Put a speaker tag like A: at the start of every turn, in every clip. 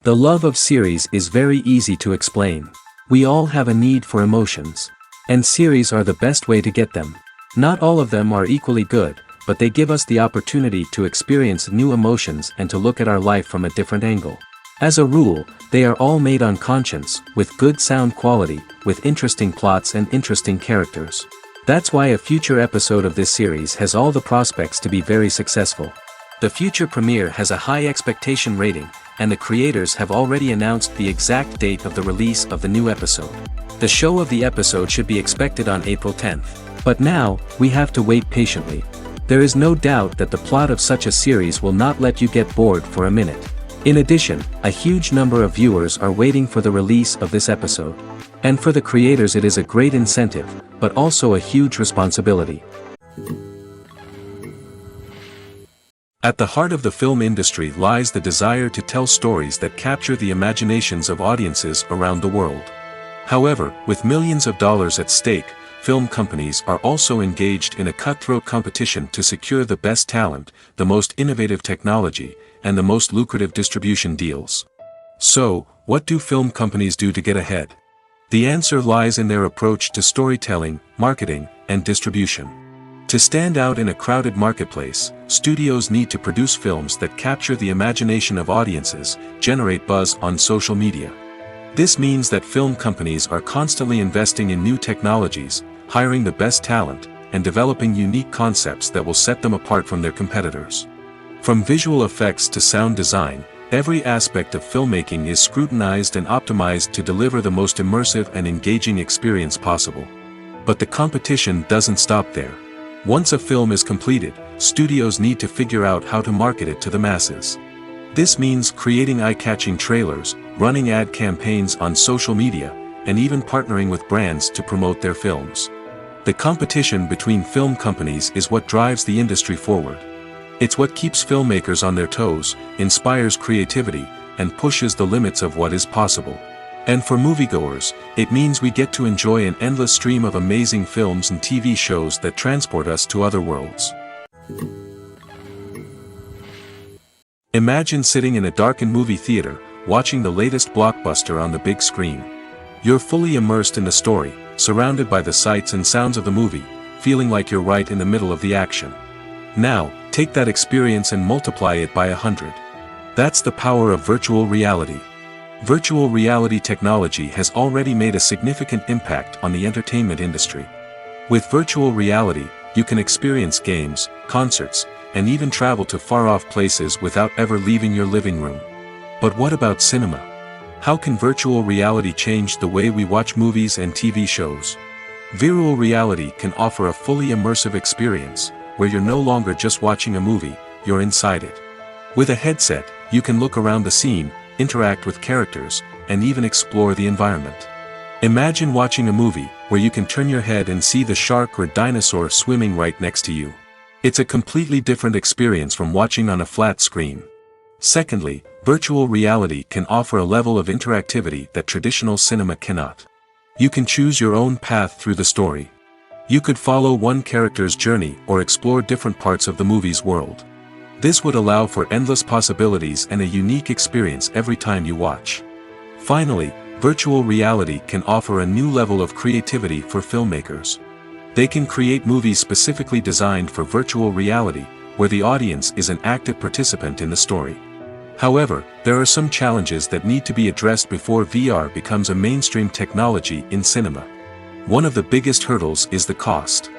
A: The love of series is very easy to explain. We all have a need for emotions. And series are the best way to get them. Not all of them are equally good, but they give us the opportunity to experience new emotions and to look at our life from a different angle. As a rule, they are all made on conscience, with good sound quality, with interesting plots and interesting characters. That's why a future episode of this series has all the prospects to be very successful. The future premiere has a high expectation rating, and the creators have already announced the exact date of the release of the new episode. The show of the episode should be expected on April 10th. But now, we have to wait patiently. There is no doubt that the plot of such a series will not let you get bored for a minute. In addition, a huge number of viewers are waiting for the release of this episode. And for the creators it is a great incentive, but also a huge responsibility. At the heart of the film industry lies the desire to tell stories that capture the imaginations of audiences around the world. However, with millions of dollars at stake, film companies are also engaged in a cutthroat competition to secure the best talent, the most innovative technology, and the most lucrative distribution deals. So, what do film companies do to get ahead? The answer lies in their approach to storytelling, marketing, and distribution. To stand out in a crowded marketplace, studios need to produce films that capture the imagination of audiences, generate buzz on social media. This means that film companies are constantly investing in new technologies, hiring the best talent, and developing unique concepts that will set them apart from their competitors. From visual effects to sound design, every aspect of filmmaking is scrutinized and optimized to deliver the most immersive and engaging experience possible. But the competition doesn't stop there. Once a film is completed, studios need to figure out how to market it to the masses. This means creating eye-catching trailers, running ad campaigns on social media, and even partnering with brands to promote their films. The competition between film companies is what drives the industry forward. It's what keeps filmmakers on their toes, inspires creativity, and pushes the limits of what is possible. And for moviegoers, it means we get to enjoy an endless stream of amazing films and TV shows that transport us to other worlds. Imagine sitting in a darkened movie theater, watching the latest blockbuster on the big screen. You're fully immersed in the story, surrounded by the sights and sounds of the movie, feeling like you're right in the middle of the action. Now, take that experience and multiply it by 100. That's the power of virtual reality. Virtual reality technology has already made a significant impact on the entertainment industry. With virtual reality, you can experience games, concerts, and even travel to far-off places without ever leaving your living room. But what about cinema? How can virtual reality change the way we watch movies and TV shows? Virtual reality can offer a fully immersive experience, where you're no longer just watching a movie, you're inside it. With a headset, you can look around the scene, interact with characters, and even explore the environment. Imagine watching a movie where you can turn your head and see the shark or dinosaur swimming right next to you. It's a completely different experience from watching on a flat screen. Secondly, virtual reality can offer a level of interactivity that traditional cinema cannot. You can choose your own path through the story. You could follow one character's journey or explore different parts of the movie's world. This would allow for endless possibilities and a unique experience every time you watch. Finally, virtual reality can offer a new level of creativity for filmmakers. They can create movies specifically designed for virtual reality, where the audience is an active participant in the story. However, there are some challenges that need to be addressed before VR becomes a mainstream technology in cinema. One of the biggest hurdles is the cost.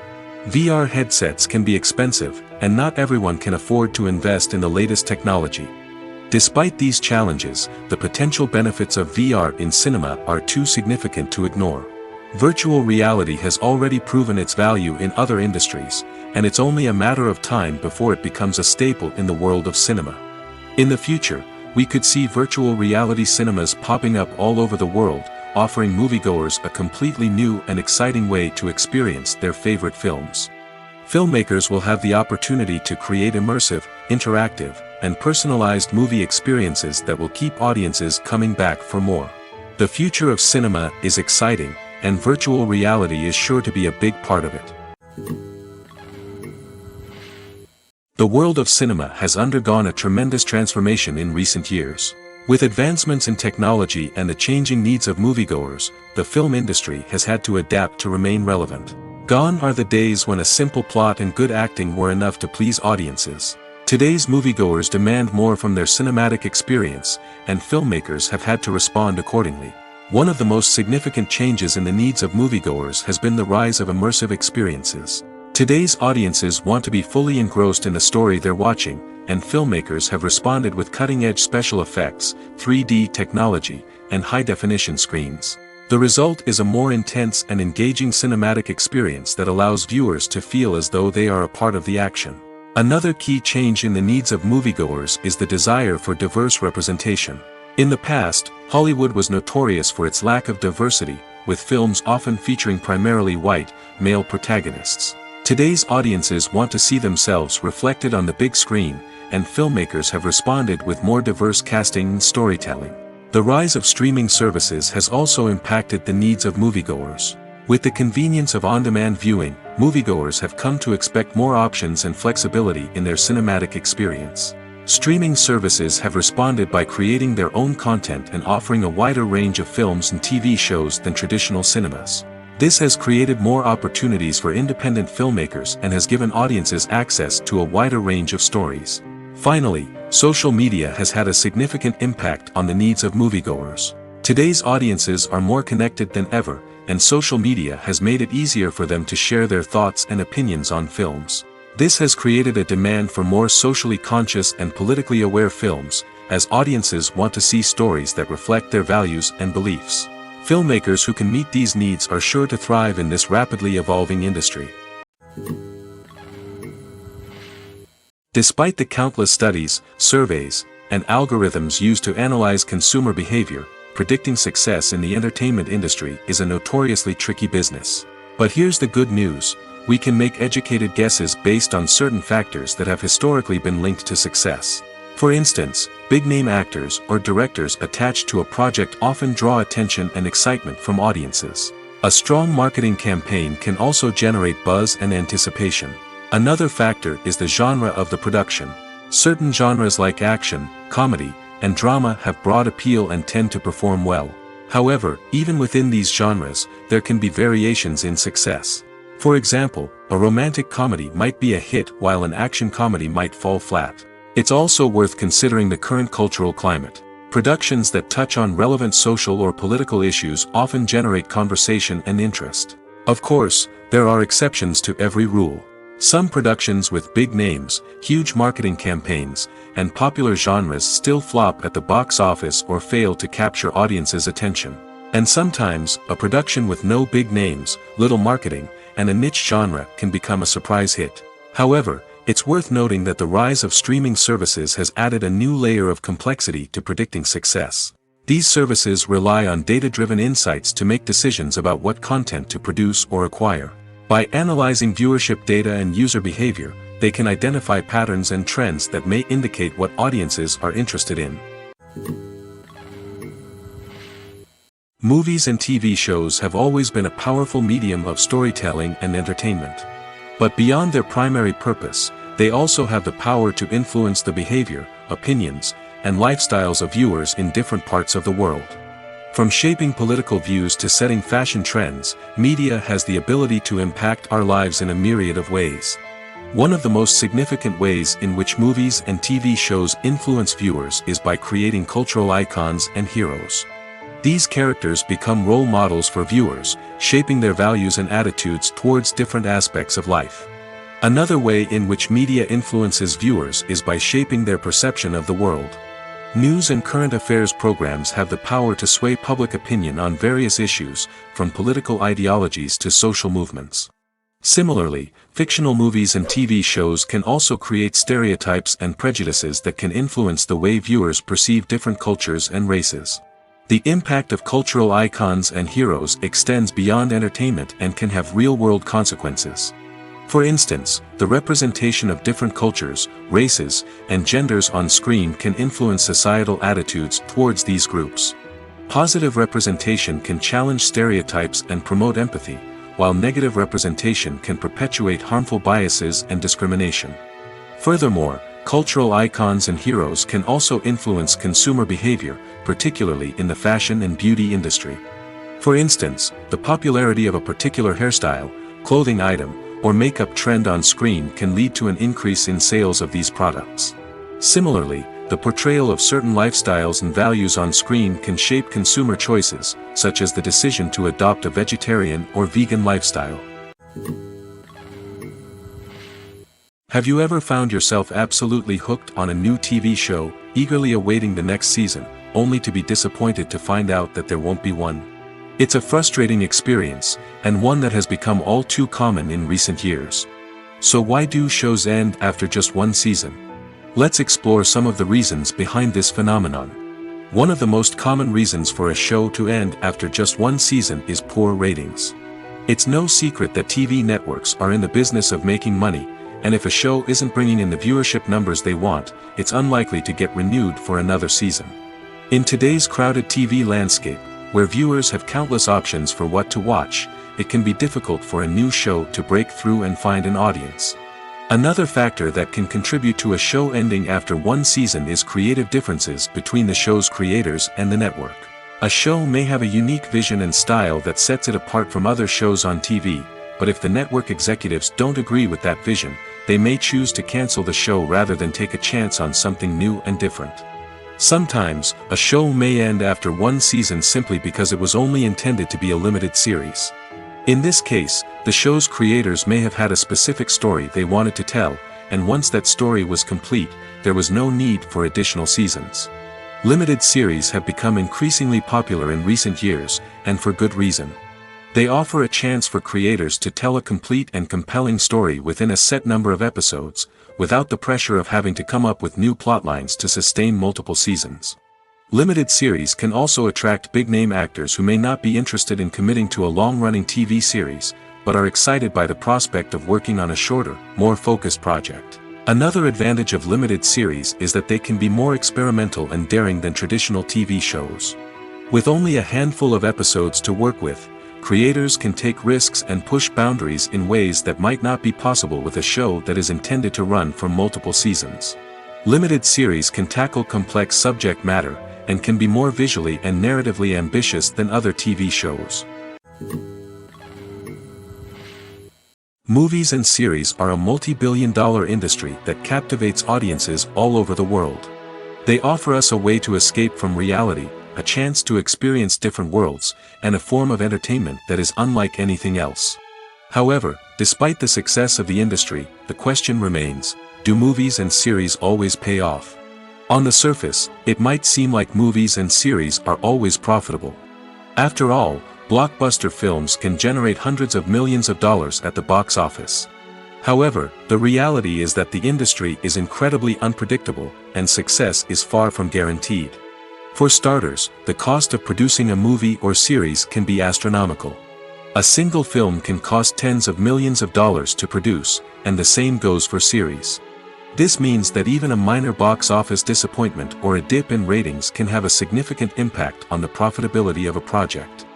A: VR headsets can be expensive, and not everyone can afford to invest in the latest technology. Despite these challenges, the potential benefits of VR in cinema are too significant to ignore. Virtual reality has already proven its value in other industries, and it's only a matter of time before it becomes a staple in the world of cinema. In the future, we could see virtual reality cinemas popping up all over the world, offering moviegoers a completely new and exciting way to experience their favorite films. Filmmakers will have the opportunity to create immersive, interactive, and personalized movie experiences that will keep audiences coming back for more. The future of cinema is exciting, and virtual reality is sure to be a big part of it. The world of cinema has undergone a tremendous transformation in recent years. With advancements in technology and the changing needs of moviegoers, the film industry has had to adapt to remain relevant. Gone are the days when a simple plot and good acting were enough to please audiences. Today's moviegoers demand more from their cinematic experience, and filmmakers have had to respond accordingly. One of the most significant changes in the needs of moviegoers has been the rise of immersive experiences. Today's audiences want to be fully engrossed in the story they're watching, and filmmakers have responded with cutting-edge special effects, 3D technology, and high-definition screens. The result is a more intense and engaging cinematic experience that allows viewers to feel as though they are a part of the action. Another key change in the needs of moviegoers is the desire for diverse representation. In the past, Hollywood was notorious for its lack of diversity, with films often featuring primarily white, male protagonists. Today's audiences want to see themselves reflected on the big screen, and filmmakers have responded with more diverse casting and storytelling. The rise of streaming services has also impacted the needs of moviegoers. With the convenience of on-demand viewing, moviegoers have come to expect more options and flexibility in their cinematic experience. Streaming services have responded by creating their own content and offering a wider range of films and TV shows than traditional cinemas. This has created more opportunities for independent filmmakers and has given audiences access to a wider range of stories. Finally, social media has had a significant impact on the needs of moviegoers. Today's audiences are more connected than ever, and social media has made it easier for them to share their thoughts and opinions on films. This has created a demand for more socially conscious and politically aware films, as audiences want to see stories that reflect their values and beliefs. Filmmakers who can meet these needs are sure to thrive in this rapidly evolving industry. Despite the countless studies, surveys, and algorithms used to analyze consumer behavior, predicting success in the entertainment industry is a notoriously tricky business. But here's the good news: we can make educated guesses based on certain factors that have historically been linked to success. For instance, big-name actors or directors attached to a project often draw attention and excitement from audiences. A strong marketing campaign can also generate buzz and anticipation. Another factor is the genre of the production. Certain genres like action, comedy, and drama have broad appeal and tend to perform well. However, even within these genres, there can be variations in success. For example, a romantic comedy might be a hit while an action comedy might fall flat. It's also worth considering the current cultural climate. Productions that touch on relevant social or political issues often generate conversation and interest. Of course, there are exceptions to every rule. Some productions with big names, huge marketing campaigns, and popular genres still flop at the box office or fail to capture audiences' attention. And sometimes, a production with no big names, little marketing, and a niche genre can become a surprise hit. However, it's worth noting that the rise of streaming services has added a new layer of complexity to predicting success. These services rely on data-driven insights to make decisions about what content to produce or acquire. By analyzing viewership data and user behavior, they can identify patterns and trends that may indicate what audiences are interested in. Movies and TV shows have always been a powerful medium of storytelling and entertainment. But beyond their primary purpose, they also have the power to influence the behavior, opinions, and lifestyles of viewers in different parts of the world. From shaping political views to setting fashion trends, media has the ability to impact our lives in a myriad of ways. One of the most significant ways in which movies and TV shows influence viewers is by creating cultural icons and heroes. These characters become role models for viewers, shaping their values and attitudes towards different aspects of life. Another way in which media influences viewers is by shaping their perception of the world. News and current affairs programs have the power to sway public opinion on various issues, from political ideologies to social movements. Similarly, fictional movies and TV shows can also create stereotypes and prejudices that can influence the way viewers perceive different cultures and races. The impact of cultural icons and heroes extends beyond entertainment and can have real-world consequences. For instance, the representation of different cultures, races, and genders on screen can influence societal attitudes towards these groups. Positive representation can challenge stereotypes and promote empathy, while negative representation can perpetuate harmful biases and discrimination. Furthermore, Cultural icons and heroes can also influence consumer behavior, particularly in the fashion and beauty industry. For instance, the popularity of a particular hairstyle, clothing item, or makeup trend on screen can lead to an increase in sales of these products. Similarly, the portrayal of certain lifestyles and values on screen can shape consumer choices, such as the decision to adopt a vegetarian or vegan lifestyle. Have you ever found yourself absolutely hooked on a new TV show, eagerly awaiting the next season, only to be disappointed to find out that there won't be one? It's a frustrating experience, and one that has become all too common in recent years. So why do shows end after just one season? Let's explore some of the reasons behind this phenomenon. One of the most common reasons for a show to end after just one season is poor ratings. It's no secret that TV networks are in the business of making money, and if a show isn't bringing in the viewership numbers they want, it's unlikely to get renewed for another season. In today's crowded TV landscape, where viewers have countless options for what to watch, it can be difficult for a new show to break through and find an audience. Another factor that can contribute to a show ending after one season is creative differences between the show's creators and the network. A show may have a unique vision and style that sets it apart from other shows on TV, but if the network executives don't agree with that vision, they may choose to cancel the show rather than take a chance on something new and different. Sometimes, a show may end after one season simply because it was only intended to be a limited series. In this case, the show's creators may have had a specific story they wanted to tell, and once that story was complete, there was no need for additional seasons. Limited series have become increasingly popular in recent years, and for good reason. They offer a chance for creators to tell a complete and compelling story within a set number of episodes, without the pressure of having to come up with new plotlines to sustain multiple seasons. Limited series can also attract big-name actors who may not be interested in committing to a long-running TV series, but are excited by the prospect of working on a shorter, more focused project. Another advantage of limited series is that they can be more experimental and daring than traditional TV shows. With only a handful of episodes to work with, creators can take risks and push boundaries in ways that might not be possible with a show that is intended to run for multiple seasons. Limited series can tackle complex subject matter, and can be more visually and narratively ambitious than other TV shows. Movies and series are a multi-billion-dollar industry that captivates audiences all over the world. They offer us a way to escape from reality, a chance to experience different worlds, and a form of entertainment that is unlike anything else. However, despite the success of the industry, the question remains, do movies and series always pay off? On the surface, it might seem like movies and series are always profitable. After all, blockbuster films can generate hundreds of millions of dollars at the box office. However, the reality is that the industry is incredibly unpredictable, and success is far from guaranteed. For starters, the cost of producing a movie or series can be astronomical. A single film can cost tens of millions of dollars to produce, and the same goes for series. This means that even a minor box office disappointment or a dip in ratings can have a significant impact on the profitability of a project.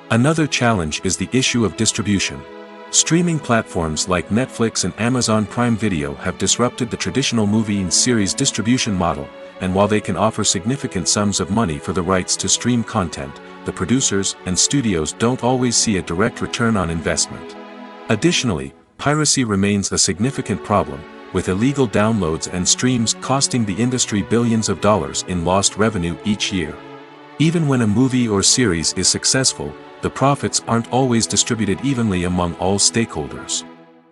A: Another challenge is the issue of distribution. Streaming platforms like Netflix and Amazon Prime Video have disrupted the traditional movie and series distribution model, and while they can offer significant sums of money for the rights to stream content, the producers and studios don't always see a direct return on investment. Additionally, piracy remains a significant problem, with illegal downloads and streams costing the industry billions of dollars in lost revenue each year. Even when a movie or series is successful, the profits aren't always distributed evenly among all stakeholders.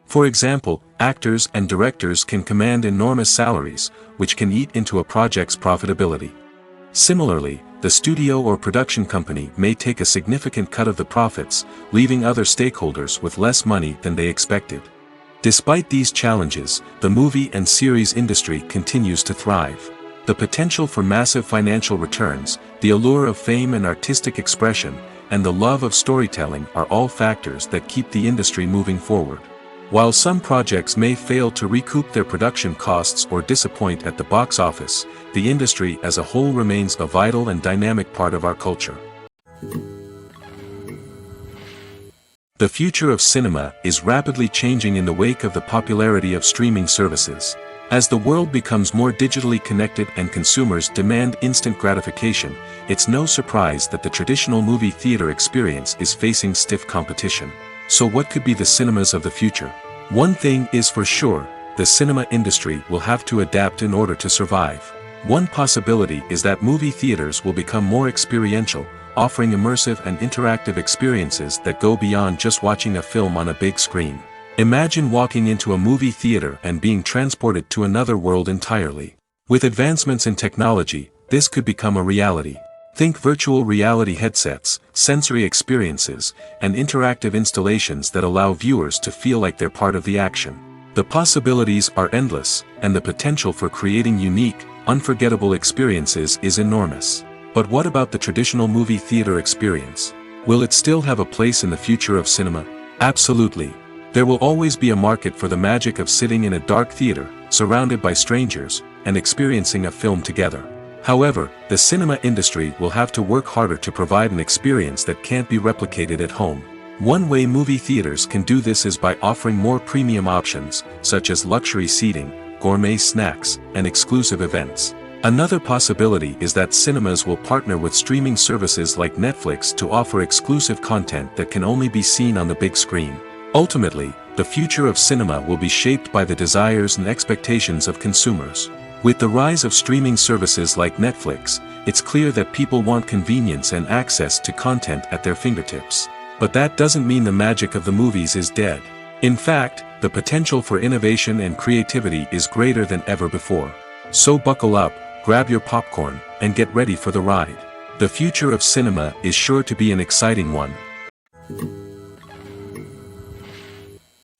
A: For example, actors and directors can command enormous salaries, which can eat into a project's profitability. Similarly, the studio or production company may take a significant cut of the profits, leaving other stakeholders with less money than they expected. Despite these challenges, the movie and series industry continues to thrive. The potential for massive financial returns, the allure of fame and artistic expression, and the love of storytelling are all factors that keep the industry moving forward. While some projects may fail to recoup their production costs or disappoint at the box office, the industry as a whole remains a vital and dynamic part of our culture. The future of cinema is rapidly changing in the wake of the popularity of streaming services. As the world becomes more digitally connected and consumers demand instant gratification, it's no surprise that the traditional movie theater experience is facing stiff competition. So what could be the cinemas of the future? One thing is for sure, the cinema industry will have to adapt in order to survive. One possibility is that movie theaters will become more experiential, offering immersive and interactive experiences that go beyond just watching a film on a big screen. Imagine walking into a movie theater and being transported to another world entirely. With advancements in technology, this could become a reality. Think virtual reality headsets, sensory experiences, and interactive installations that allow viewers to feel like they're part of the action. The possibilities are endless, and the potential for creating unique, unforgettable experiences is enormous. But what about the traditional movie theater experience? Will it still have a place in the future of cinema? Absolutely. There will always be a market for the magic of sitting in a dark theater, surrounded by strangers, and experiencing a film together. However, the cinema industry will have to work harder to provide an experience that can't be replicated at home. One way movie theaters can do this is by offering more premium options, such as luxury seating, gourmet snacks, and exclusive events. Another possibility is that cinemas will partner with streaming services like Netflix to offer exclusive content that can only be seen on the big screen. Ultimately, the future of cinema will be shaped by the desires and expectations of consumers. With the rise of streaming services like Netflix, it's clear that people want convenience and access to content at their fingertips. But that doesn't mean the magic of the movies is dead. In fact, the potential for innovation and creativity is greater than ever before. So buckle up, grab your popcorn, and get ready for the ride. The future of cinema is sure to be an exciting one.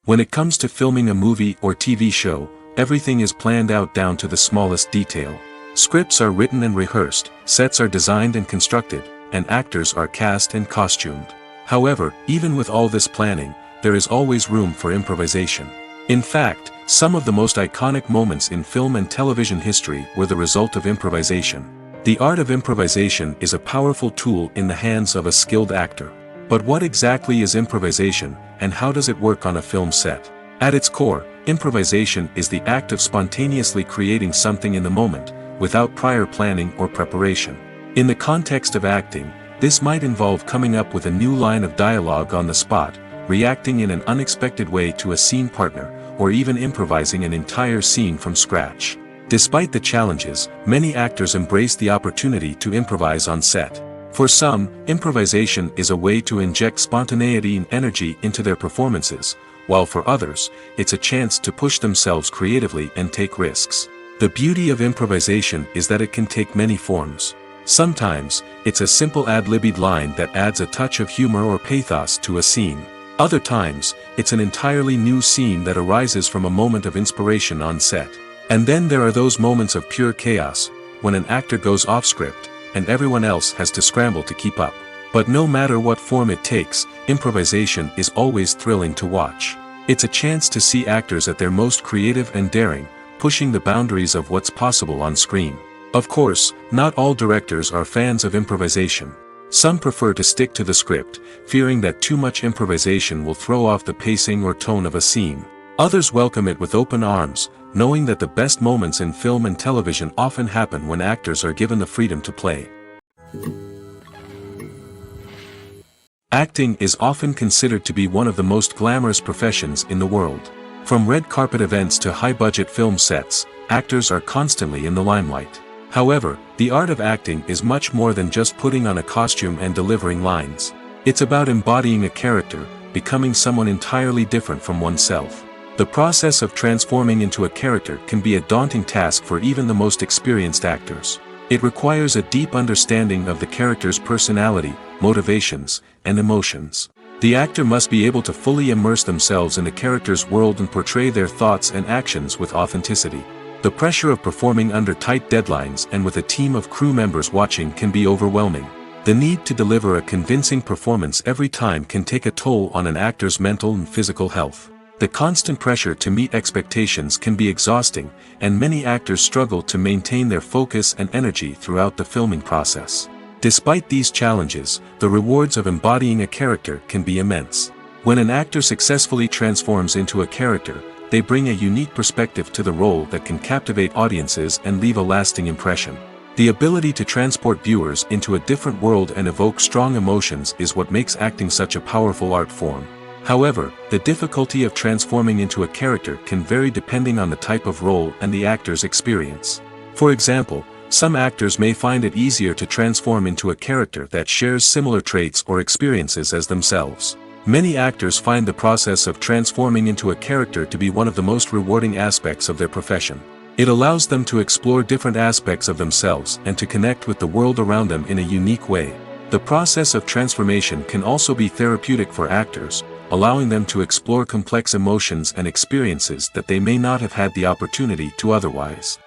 A: When it comes to filming a movie or TV show, everything is planned out down to the smallest detail. Scripts are written and rehearsed, sets are designed and constructed, and actors are cast and costumed. However, even with all this planning, there is always room for improvisation. In fact, some of the most iconic moments in film and television history were the result of improvisation. The art of improvisation is a powerful tool in the hands of a skilled actor. But what exactly is improvisation, and how does it work on a film set? At its core, improvisation is the act of spontaneously creating something in the moment, without prior planning or preparation. In the context of acting, this might involve coming up with a new line of dialogue on the spot, reacting in an unexpected way to a scene partner, or even improvising an entire scene from scratch. Despite the challenges, many actors embrace the opportunity to improvise on set. For some, improvisation is a way to inject spontaneity and energy into their performances, while for others, it's a chance to push themselves creatively and take risks. The beauty of improvisation is that it can take many forms. Sometimes, it's a simple ad-libbed line that adds a touch of humor or pathos to a scene. Other times, it's an entirely new scene that arises from a moment of inspiration on set. And then there are those moments of pure chaos, when an actor goes off script, and everyone else has to scramble to keep up. But no matter what form it takes, improvisation is always thrilling to watch. It's a chance to see actors at their most creative and daring, pushing the boundaries of what's possible on screen. Of course, not all directors are fans of improvisation. Some prefer to stick to the script, fearing that too much improvisation will throw off the pacing or tone of a scene. Others welcome it with open arms, knowing that the best moments in film and television often happen when actors are given the freedom to play. Acting is often considered to be one of the most glamorous professions in the world. From red carpet events to high-budget film sets, actors are constantly in the limelight. However, the art of acting is much more than just putting on a costume and delivering lines. It's about embodying a character, becoming someone entirely different from oneself. The process of transforming into a character can be a daunting task for even the most experienced actors. It requires a deep understanding of the character's personality, motivations, and emotions. The actor must be able to fully immerse themselves in the character's world and portray their thoughts and actions with authenticity. The pressure of performing under tight deadlines and with a team of crew members watching can be overwhelming. The need to deliver a convincing performance every time can take a toll on an actor's mental and physical health. The constant pressure to meet expectations can be exhausting, and many actors struggle to maintain their focus and energy throughout the filming process. Despite these challenges, the rewards of embodying a character can be immense. When an actor successfully transforms into a character, they bring a unique perspective to the role that can captivate audiences and leave a lasting impression. The ability to transport viewers into a different world and evoke strong emotions is what makes acting such a powerful art form. However, the difficulty of transforming into a character can vary depending on the type of role and the actor's experience. For example, some actors may find it easier to transform into a character that shares similar traits or experiences as themselves. Many actors find the process of transforming into a character to be one of the most rewarding aspects of their profession. It allows them to explore different aspects of themselves and to connect with the world around them in a unique way. The process of transformation can also be therapeutic for actors, allowing them to explore complex emotions and experiences that they may not have had the opportunity to otherwise.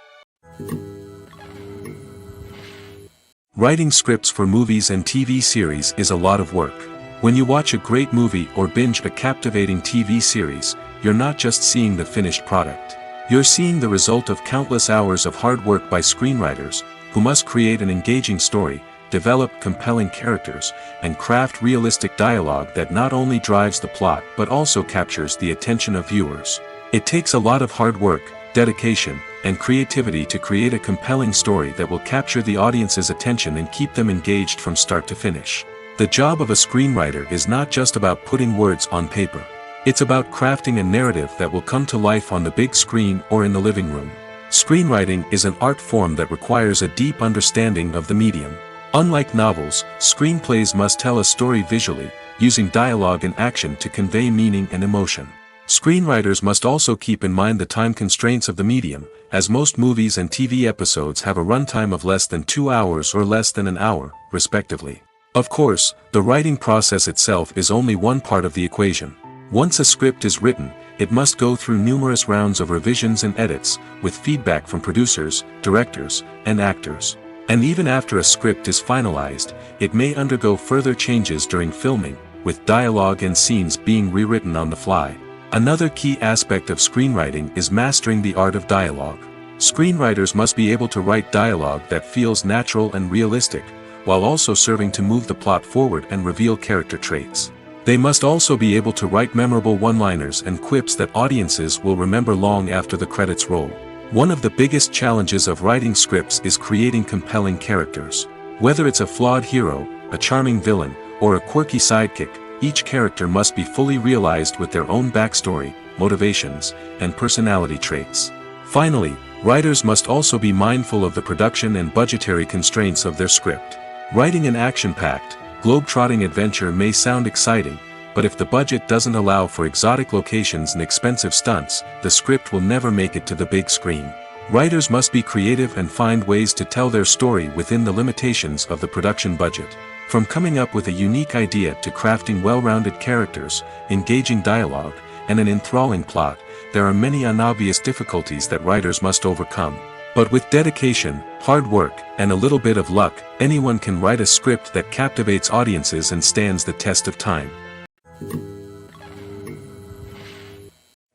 A: Writing scripts for movies and TV series is a lot of work. When you watch a great movie or binge a captivating TV series, you're not just seeing the finished product. You're seeing the result of countless hours of hard work by screenwriters, who must create an engaging story, develop compelling characters, and craft realistic dialogue that not only drives the plot but also captures the attention of viewers. It takes a lot of hard work, dedication, and creativity to create a compelling story that will capture the audience's attention and keep them engaged from start to finish. The job of a screenwriter is not just about putting words on paper. It's about crafting a narrative that will come to life on the big screen or in the living room. Screenwriting is an art form that requires a deep understanding of the medium. Unlike novels, screenplays must tell a story visually, using dialogue and action to convey meaning and emotion. Screenwriters must also keep in mind the time constraints of the medium, as most movies and TV episodes have a runtime of less than 2 hours or less than an hour, respectively. Of course, the writing process itself is only one part of the equation. Once a script is written, it must go through numerous rounds of revisions and edits, with feedback from producers, directors, and actors. And even after a script is finalized, it may undergo further changes during filming, with dialogue and scenes being rewritten on the fly. Another key aspect of screenwriting is mastering the art of dialogue. Screenwriters must be able to write dialogue that feels natural and realistic, while also serving to move the plot forward and reveal character traits. They must also be able to write memorable one-liners and quips that audiences will remember long after the credits roll. One of the biggest challenges of writing scripts is creating compelling characters. Whether it's a flawed hero, a charming villain, or a quirky sidekick, each character must be fully realized with their own backstory, motivations, and personality traits. Finally, writers must also be mindful of the production and budgetary constraints of their script. Writing an action-packed, globe-trotting adventure may sound exciting, but if the budget doesn't allow for exotic locations and expensive stunts, the script will never make it to the big screen. Writers must be creative and find ways to tell their story within the limitations of the production budget. From coming up with a unique idea to crafting well-rounded characters, engaging dialogue, and an enthralling plot, there are many unobvious difficulties that writers must overcome. But with dedication, hard work, and a little bit of luck, anyone can write a script that captivates audiences and stands the test of time.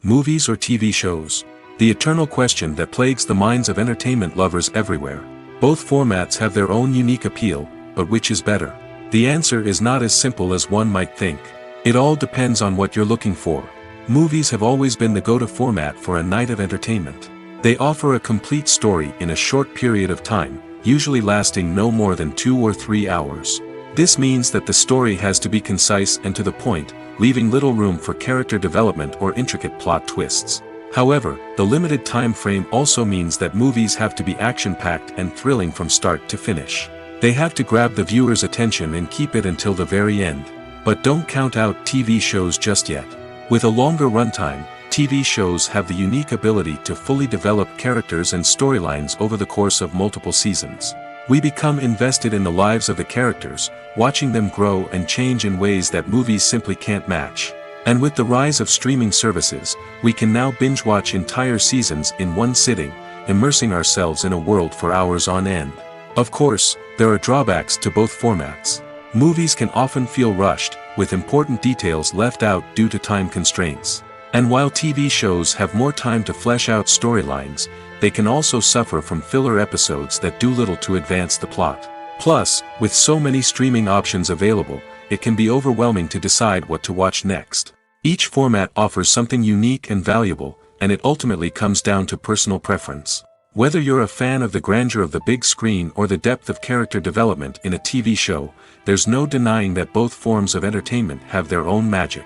A: Movies or TV shows? The eternal question that plagues the minds of entertainment lovers everywhere. Both formats have their own unique appeal, but which is better? The answer is not as simple as one might think. It all depends on what you're looking for. Movies have always been the go-to format for a night of entertainment. They offer a complete story in a short period of time, usually lasting no more than 2 or 3 hours. This means that the story has to be concise and to the point, leaving little room for character development or intricate plot twists. However, the limited time frame also means that movies have to be action-packed and thrilling from start to finish. They have to grab the viewer's attention and keep it until the very end. But don't count out TV shows just yet. With a longer runtime, TV shows have the unique ability to fully develop characters and storylines over the course of multiple seasons. We become invested in the lives of the characters, watching them grow and change in ways that movies simply can't match. And with the rise of streaming services, we can now binge-watch entire seasons in one sitting, immersing ourselves in a world for hours on end. Of course, there are drawbacks to both formats. Movies can often feel rushed, with important details left out due to time constraints. And while TV shows have more time to flesh out storylines, they can also suffer from filler episodes that do little to advance the plot. Plus, with so many streaming options available, it can be overwhelming to decide what to watch next. Each format offers something unique and valuable, and it ultimately comes down to personal preference. Whether you're a fan of the grandeur of the big screen or the depth of character development in a TV show, there's no denying that both forms of entertainment have their own magic.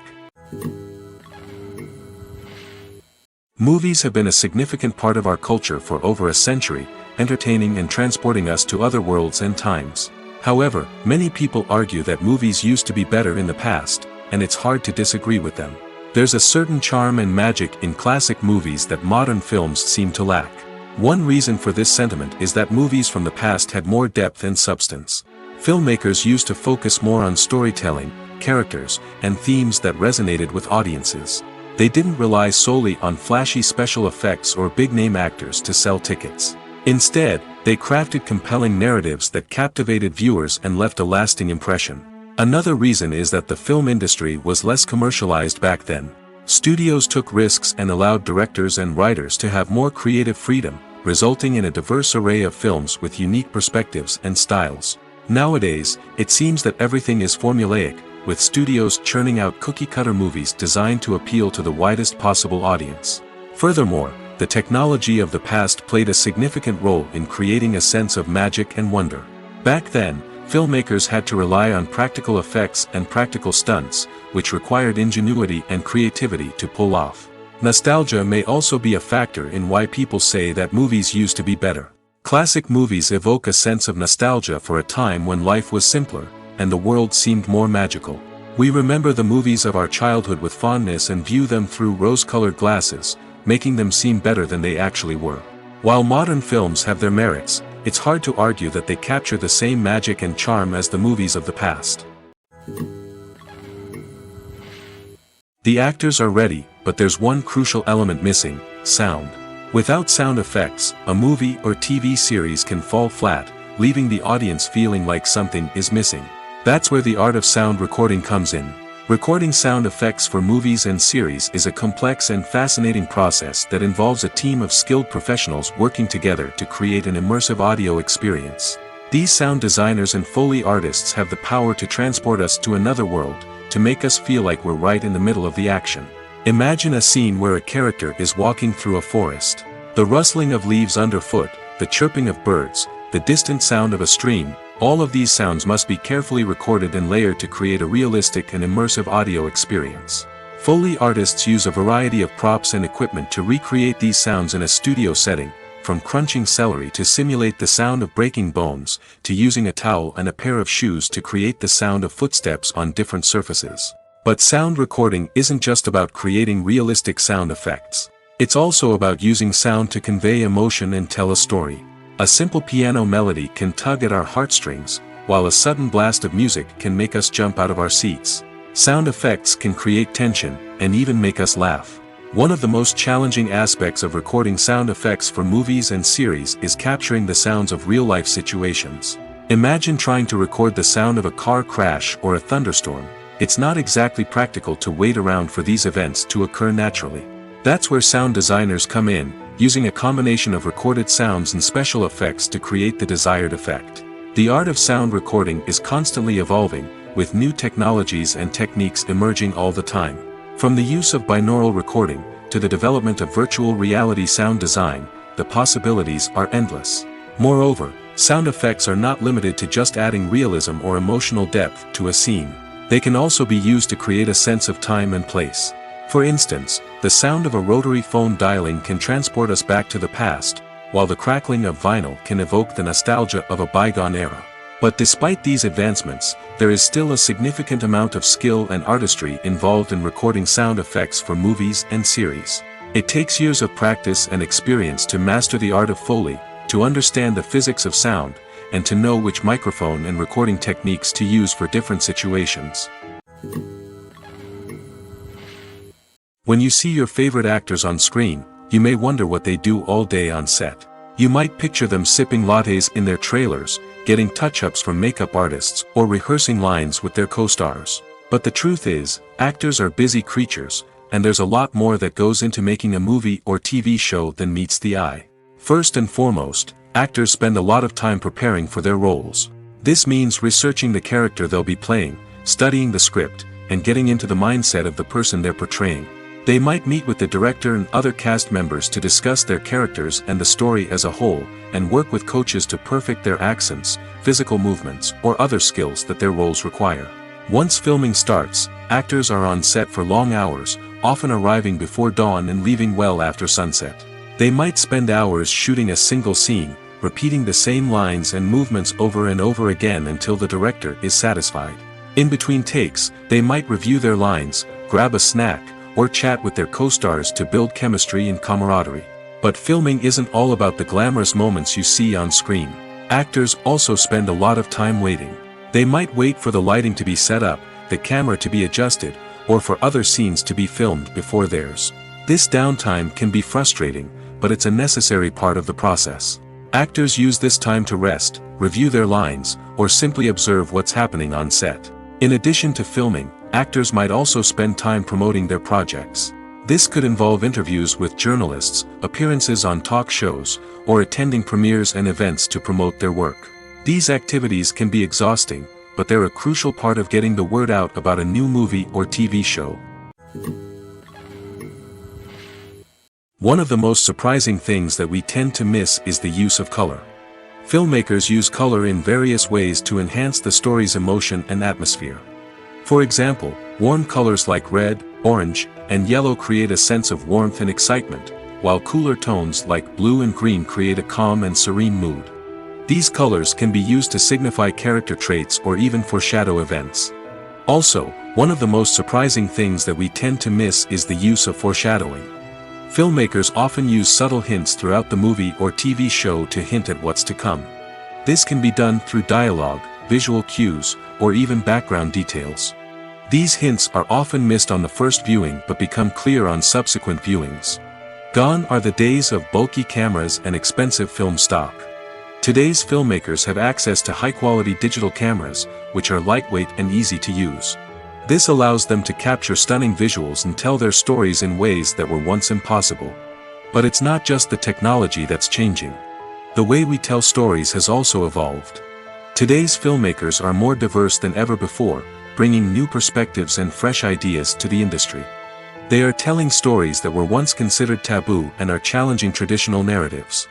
A: Movies have been a significant part of our culture for over a century, entertaining and transporting us to other worlds and times. However, many people argue that movies used to be better in the past, and it's hard to disagree with them. There's a certain charm and magic in classic movies that modern films seem to lack. One reason for this sentiment is that movies from the past had more depth and substance. Filmmakers used to focus more on storytelling, characters, and themes that resonated with audiences. They didn't rely solely on flashy special effects or big-name actors to sell tickets. Instead, they crafted compelling narratives that captivated viewers and left a lasting impression. Another reason is that the film industry was less commercialized back then. Studios took risks and allowed directors and writers to have more creative freedom, resulting in a diverse array of films with unique perspectives and styles. Nowadays, it seems that everything is formulaic, with studios churning out cookie-cutter movies designed to appeal to the widest possible audience. Furthermore, the technology of the past played a significant role in creating a sense of magic and wonder. Back then, filmmakers had to rely on practical effects and practical stunts, which required ingenuity and creativity to pull off. Nostalgia may also be a factor in why people say that movies used to be better. Classic movies evoke a sense of nostalgia for a time when life was simpler, and the world seemed more magical. We remember the movies of our childhood with fondness and view them through rose-colored glasses, making them seem better than they actually were. While modern films have their merits, it's hard to argue that they capture the same magic and charm as the movies of the past. The actors are ready, but there's one crucial element missing: sound. Without sound effects, a movie or TV series can fall flat, leaving the audience feeling like something is missing. That's where the art of sound recording comes in. Recording sound effects for movies and series is a complex and fascinating process that involves a team of skilled professionals working together to create an immersive audio experience. These sound designers and Foley artists have the power to transport us to another world, to make us feel like we're right in the middle of the action. Imagine a scene where a character is walking through a forest. The rustling of leaves underfoot, the chirping of birds, the distant sound of a stream, all of these sounds must be carefully recorded and layered to create a realistic and immersive audio experience. Foley artists use a variety of props and equipment to recreate these sounds in a studio setting, from crunching celery to simulate the sound of breaking bones, to using a towel and a pair of shoes to create the sound of footsteps on different surfaces. But sound recording isn't just about creating realistic sound effects. It's also about using sound to convey emotion and tell a story. A simple piano melody can tug at our heartstrings, while a sudden blast of music can make us jump out of our seats. Sound effects can create tension, and even make us laugh. One of the most challenging aspects of recording sound effects for movies and series is capturing the sounds of real-life situations. Imagine trying to record the sound of a car crash or a thunderstorm. It's not exactly practical to wait around for these events to occur naturally. That's where sound designers come in, using a combination of recorded sounds and special effects to create the desired effect. The art of sound recording is constantly evolving, with new technologies and techniques emerging all the time. From the use of binaural recording, to the development of virtual reality sound design, the possibilities are endless. Moreover, sound effects are not limited to just adding realism or emotional depth to a scene. They can also be used to create a sense of time and place. For instance, the sound of a rotary phone dialing can transport us back to the past, while the crackling of vinyl can evoke the nostalgia of a bygone era. But despite these advancements, there is still a significant amount of skill and artistry involved in recording sound effects for movies and series. It takes years of practice and experience to master the art of Foley, to understand the physics of sound, and to know which microphone and recording techniques to use for different situations. When you see your favorite actors on screen, you may wonder what they do all day on set. You might picture them sipping lattes in their trailers, getting touch-ups from makeup artists, or rehearsing lines with their co-stars. But the truth is, actors are busy creatures, and there's a lot more that goes into making a movie or TV show than meets the eye. First and foremost, actors spend a lot of time preparing for their roles. This means researching the character they'll be playing, studying the script, and getting into the mindset of the person they're portraying. They might meet with the director and other cast members to discuss their characters and the story as a whole, and work with coaches to perfect their accents, physical movements, or other skills that their roles require. Once filming starts, actors are on set for long hours, often arriving before dawn and leaving well after sunset. They might spend hours shooting a single scene, repeating the same lines and movements over and over again until the director is satisfied. In between takes, they might review their lines, grab a snack, or chat with their co-stars to build chemistry and camaraderie. But filming isn't all about the glamorous moments you see on screen. Actors also spend a lot of time waiting. They might wait for the lighting to be set up, the camera to be adjusted, or for other scenes to be filmed before theirs. This downtime can be frustrating, but it's a necessary part of the process. Actors use this time to rest, review their lines, or simply observe what's happening on set. In addition to filming, actors might also spend time promoting their projects. This could involve interviews with journalists, appearances on talk shows, or attending premieres and events to promote their work. These activities can be exhausting, but they're a crucial part of getting the word out about a new movie or TV show. One of the most surprising things that we tend to miss is the use of color. Filmmakers use color in various ways to enhance the story's emotion and atmosphere. For example, warm colors like red, orange, and yellow create a sense of warmth and excitement, while cooler tones like blue and green create a calm and serene mood. These colors can be used to signify character traits or even foreshadow events. Also, one of the most surprising things that we tend to miss is the use of foreshadowing. Filmmakers often use subtle hints throughout the movie or TV show to hint at what's to come. This can be done through dialogue, visual cues, or even background details. These hints are often missed on the first viewing but become clear on subsequent viewings. Gone are the days of bulky cameras and expensive film stock. Today's filmmakers have access to high-quality digital cameras, which are lightweight and easy to use. This allows them to capture stunning visuals and tell their stories in ways that were once impossible. But it's not just the technology that's changing. The way we tell stories has also evolved. Today's filmmakers are more diverse than ever before, bringing new perspectives and fresh ideas to the industry. They are telling stories that were once considered taboo and are challenging traditional narratives.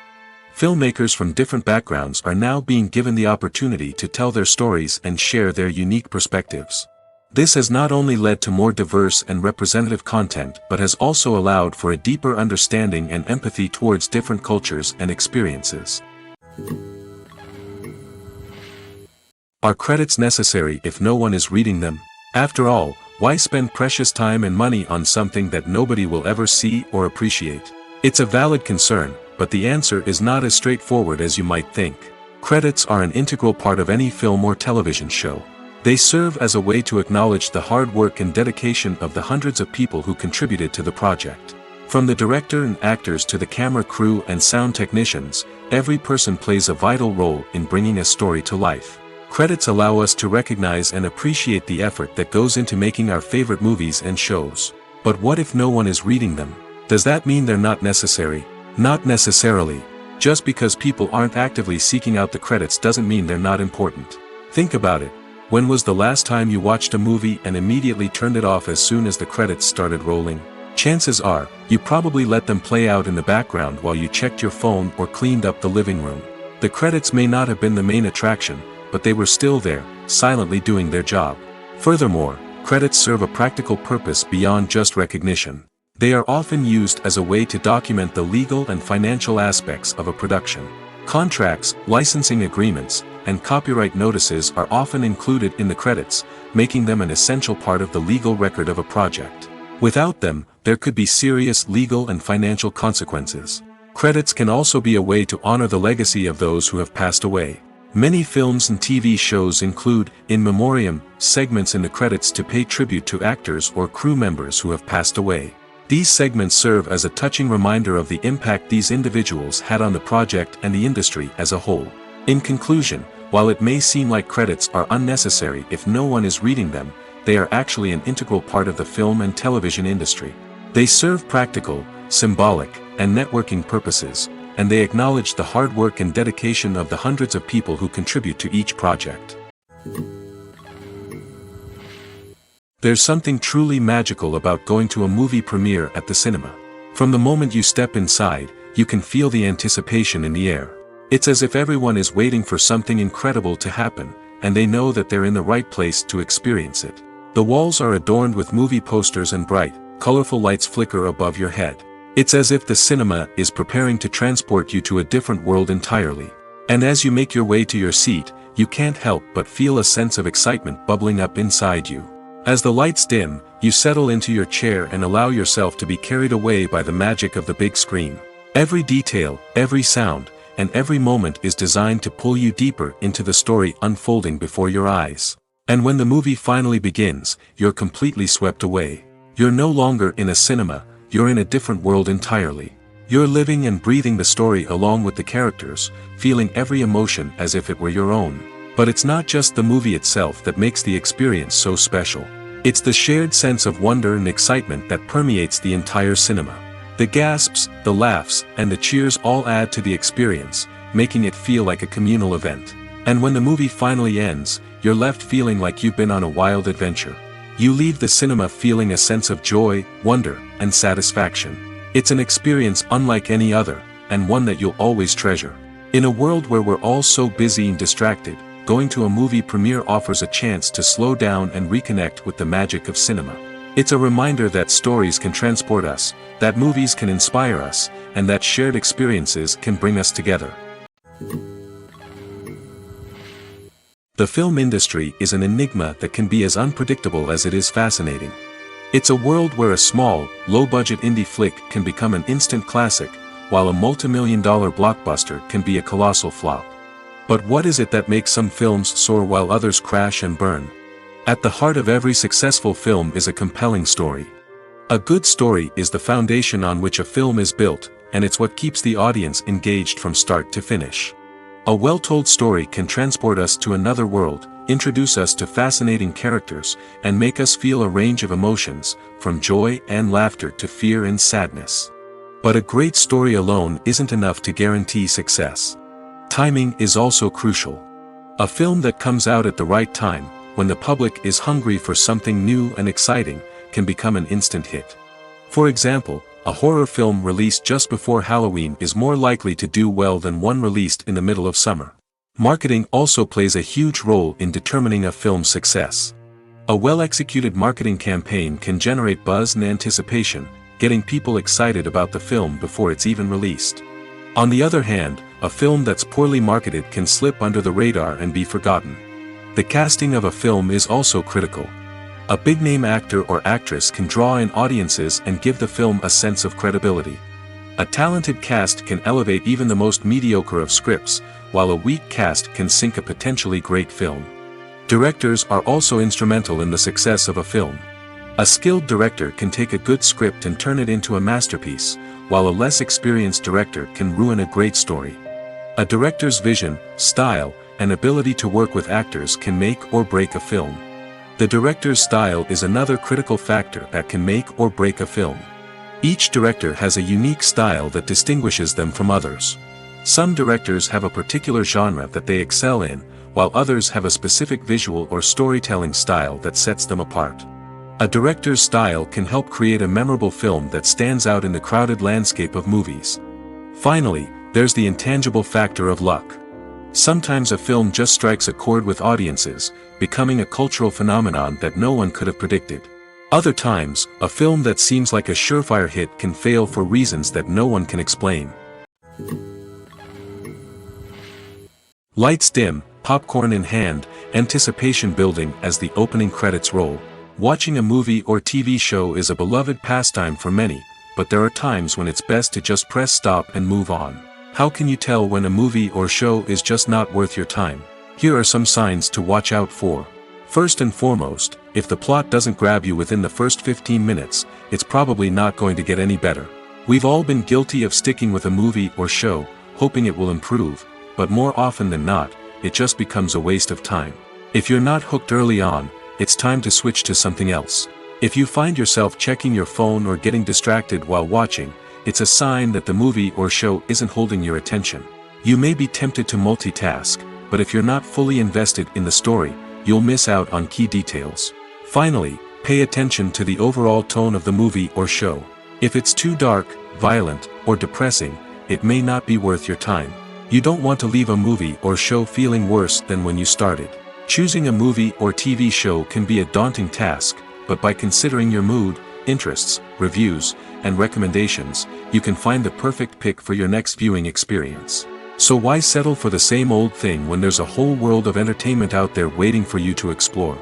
A: Filmmakers from different backgrounds are now being given the opportunity to tell their stories and share their unique perspectives. This has not only led to more diverse and representative content but has also allowed for a deeper understanding and empathy towards different cultures and experiences. Are credits necessary if no one is reading them? After all, why spend precious time and money on something that nobody will ever see or appreciate? It's a valid concern, but the answer is not as straightforward as you might think. Credits are an integral part of any film or television show. They serve as a way to acknowledge the hard work and dedication of the hundreds of people who contributed to the project. From the director and actors to the camera crew and sound technicians, every person plays a vital role in bringing a story to life. Credits allow us to recognize and appreciate the effort that goes into making our favorite movies and shows. But what if no one is reading them? Does that mean they're not necessary? Not necessarily. Just because people aren't actively seeking out the credits doesn't mean they're not important. Think about it. When was the last time you watched a movie and immediately turned it off as soon as the credits started rolling? Chances are, you probably let them play out in the background while you checked your phone or cleaned up the living room. The credits may not have been the main attraction, but they were still there, silently doing their job. Furthermore, credits serve a practical purpose beyond just recognition. They are often used as a way to document the legal and financial aspects of a production. Contracts, licensing agreements, and copyright notices are often included in the credits, making them an essential part of the legal record of a project. Without them, there could be serious legal and financial consequences. Credits can also be a way to honor the legacy of those who have passed away. Many films and TV shows include, in memoriam, segments in the credits to pay tribute to actors or crew members who have passed away. These segments serve as a touching reminder of the impact these individuals had on the project and the industry as a whole. In conclusion, while it may seem like credits are unnecessary if no one is reading them, they are actually an integral part of the film and television industry. They serve practical, symbolic, and networking purposes, and they acknowledge the hard work and dedication of the hundreds of people who contribute to each project. There's something truly magical about going to a movie premiere at the cinema. From the moment you step inside, you can feel the anticipation in the air. It's as if everyone is waiting for something incredible to happen, and they know that they're in the right place to experience it. The walls are adorned with movie posters and bright, colorful lights flicker above your head. It's as if the cinema is preparing to transport you to a different world entirely. And as you make your way to your seat, you can't help but feel a sense of excitement bubbling up inside you. As the lights dim, you settle into your chair and allow yourself to be carried away by the magic of the big screen. Every detail, every sound, and every moment is designed to pull you deeper into the story unfolding before your eyes. And when the movie finally begins, you're completely swept away. You're no longer in a cinema, you're in a different world entirely. You're living and breathing the story along with the characters, feeling every emotion as if it were your own. But it's not just the movie itself that makes the experience so special. It's the shared sense of wonder and excitement that permeates the entire cinema. The gasps, the laughs, and the cheers all add to the experience, making it feel like a communal event. And when the movie finally ends, you're left feeling like you've been on a wild adventure. You leave the cinema feeling a sense of joy, wonder, and satisfaction. It's an experience unlike any other, and one that you'll always treasure. In a world where we're all so busy and distracted, going to a movie premiere offers a chance to slow down and reconnect with the magic of cinema. It's a reminder that stories can transport us, that movies can inspire us, and that shared experiences can bring us together. The film industry is an enigma that can be as unpredictable as it is fascinating. It's a world where a small, low-budget indie flick can become an instant classic, while a multi-million-dollar blockbuster can be a colossal flop. But what is it that makes some films soar while others crash and burn? At the heart of every successful film is a compelling story. A good story is the foundation on which a film is built, and it's what keeps the audience engaged from start to finish. A well-told story can transport us to another world, introduce us to fascinating characters, and make us feel a range of emotions, from joy and laughter to fear and sadness. But a great story alone isn't enough to guarantee success. Timing is also crucial. A film that comes out at the right time, when the public is hungry for something new and exciting, can become an instant hit. For example, a horror film released just before Halloween is more likely to do well than one released in the middle of summer. Marketing also plays a huge role in determining a film's success. A well-executed marketing campaign can generate buzz and anticipation, getting people excited about the film before it's even released. On the other hand, a film that's poorly marketed can slip under the radar and be forgotten. The casting of a film is also critical. A big-name actor or actress can draw in audiences and give the film a sense of credibility. A talented cast can elevate even the most mediocre of scripts, while a weak cast can sink a potentially great film. Directors are also instrumental in the success of a film. A skilled director can take a good script and turn it into a masterpiece, while a less experienced director can ruin a great story. A director's vision, style, and ability to work with actors can make or break a film. The director's style is another critical factor that can make or break a film. Each director has a unique style that distinguishes them from others. Some directors have a particular genre that they excel in, while others have a specific visual or storytelling style that sets them apart. A director's style can help create a memorable film that stands out in the crowded landscape of movies. Finally, there's the intangible factor of luck. Sometimes a film just strikes a chord with audiences, becoming a cultural phenomenon that no one could have predicted. Other times, a film that seems like a surefire hit can fail for reasons that no one can explain. Lights dim, popcorn in hand, anticipation building as the opening credits roll. Watching a movie or TV show is a beloved pastime for many, but there are times when it's best to just press stop and move on. How can you tell when a movie or show is just not worth your time? Here are some signs to watch out for. First and foremost, if the plot doesn't grab you within the first 15 minutes, it's probably not going to get any better. We've all been guilty of sticking with a movie or show, hoping it will improve, but more often than not, it just becomes a waste of time. If you're not hooked early on, it's time to switch to something else. If you find yourself checking your phone or getting distracted while watching, it's a sign that the movie or show isn't holding your attention. You may be tempted to multitask, but if you're not fully invested in the story, you'll miss out on key details. Finally, Pay attention to the overall tone of the movie or show. If it's too dark, violent, or depressing, it may not be worth your time. You don't want to leave a movie or show feeling worse than when you started. Choosing a movie or TV show can be a daunting task, but by considering your mood, interests, reviews, and recommendations, you can find the perfect pick for your next viewing experience. So why settle for the same old thing when there's a whole world of entertainment out there waiting for you to explore?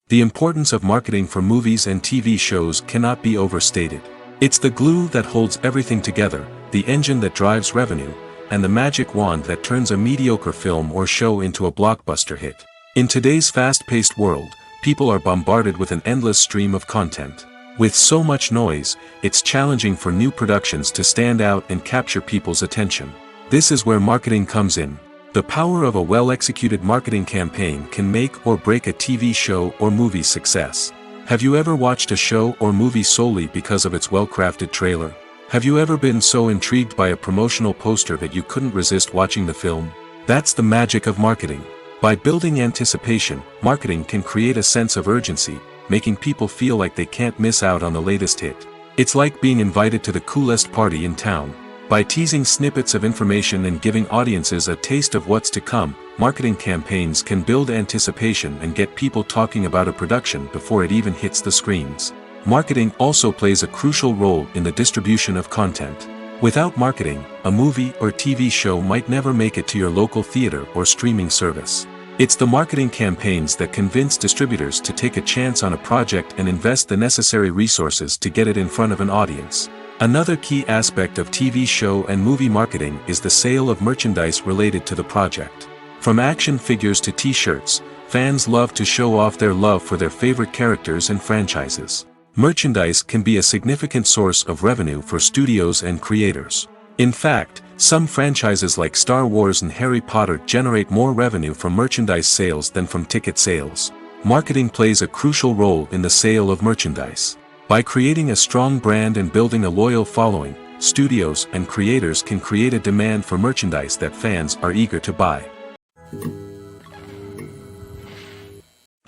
A: The importance of marketing for movies and TV shows cannot be overstated. It's the glue that holds everything together, the engine that drives revenue, and the magic wand that turns a mediocre film or show into a blockbuster hit. In today's fast-paced world, people are bombarded with an endless stream of content. With so much noise, it's challenging for new productions to stand out and capture people's attention. This is where marketing comes in. The power of a well-executed marketing campaign can make or break a TV show or movie's success. Have you ever watched a show or movie solely because of its well-crafted trailer? Have you ever been so intrigued by a promotional poster that you couldn't resist watching the film? That's the magic of marketing. By building anticipation, marketing can create a sense of urgency, making people feel like they can't miss out on the latest hit. It's like being invited to the coolest party in town. By teasing snippets of information and giving audiences a taste of what's to come, marketing campaigns can build anticipation and get people talking about a production before it even hits the screens. Marketing also plays a crucial role in the distribution of content. Without marketing, a movie or TV show might never make it to your local theater or streaming service. It's the marketing campaigns that convince distributors to take a chance on a project and invest the necessary resources to get it in front of an audience. Another key aspect of TV show and movie marketing is the sale of merchandise related to the project. From action figures to t-shirts, fans love to show off their love for their favorite characters and franchises. Merchandise can be a significant source of revenue for studios and creators. In fact, some franchises like Star Wars and Harry Potter generate more revenue from merchandise sales than from ticket sales. Marketing plays a crucial role in the sale of merchandise. By creating a strong brand and building a loyal following, studios and creators can create a demand for merchandise that fans are eager to buy.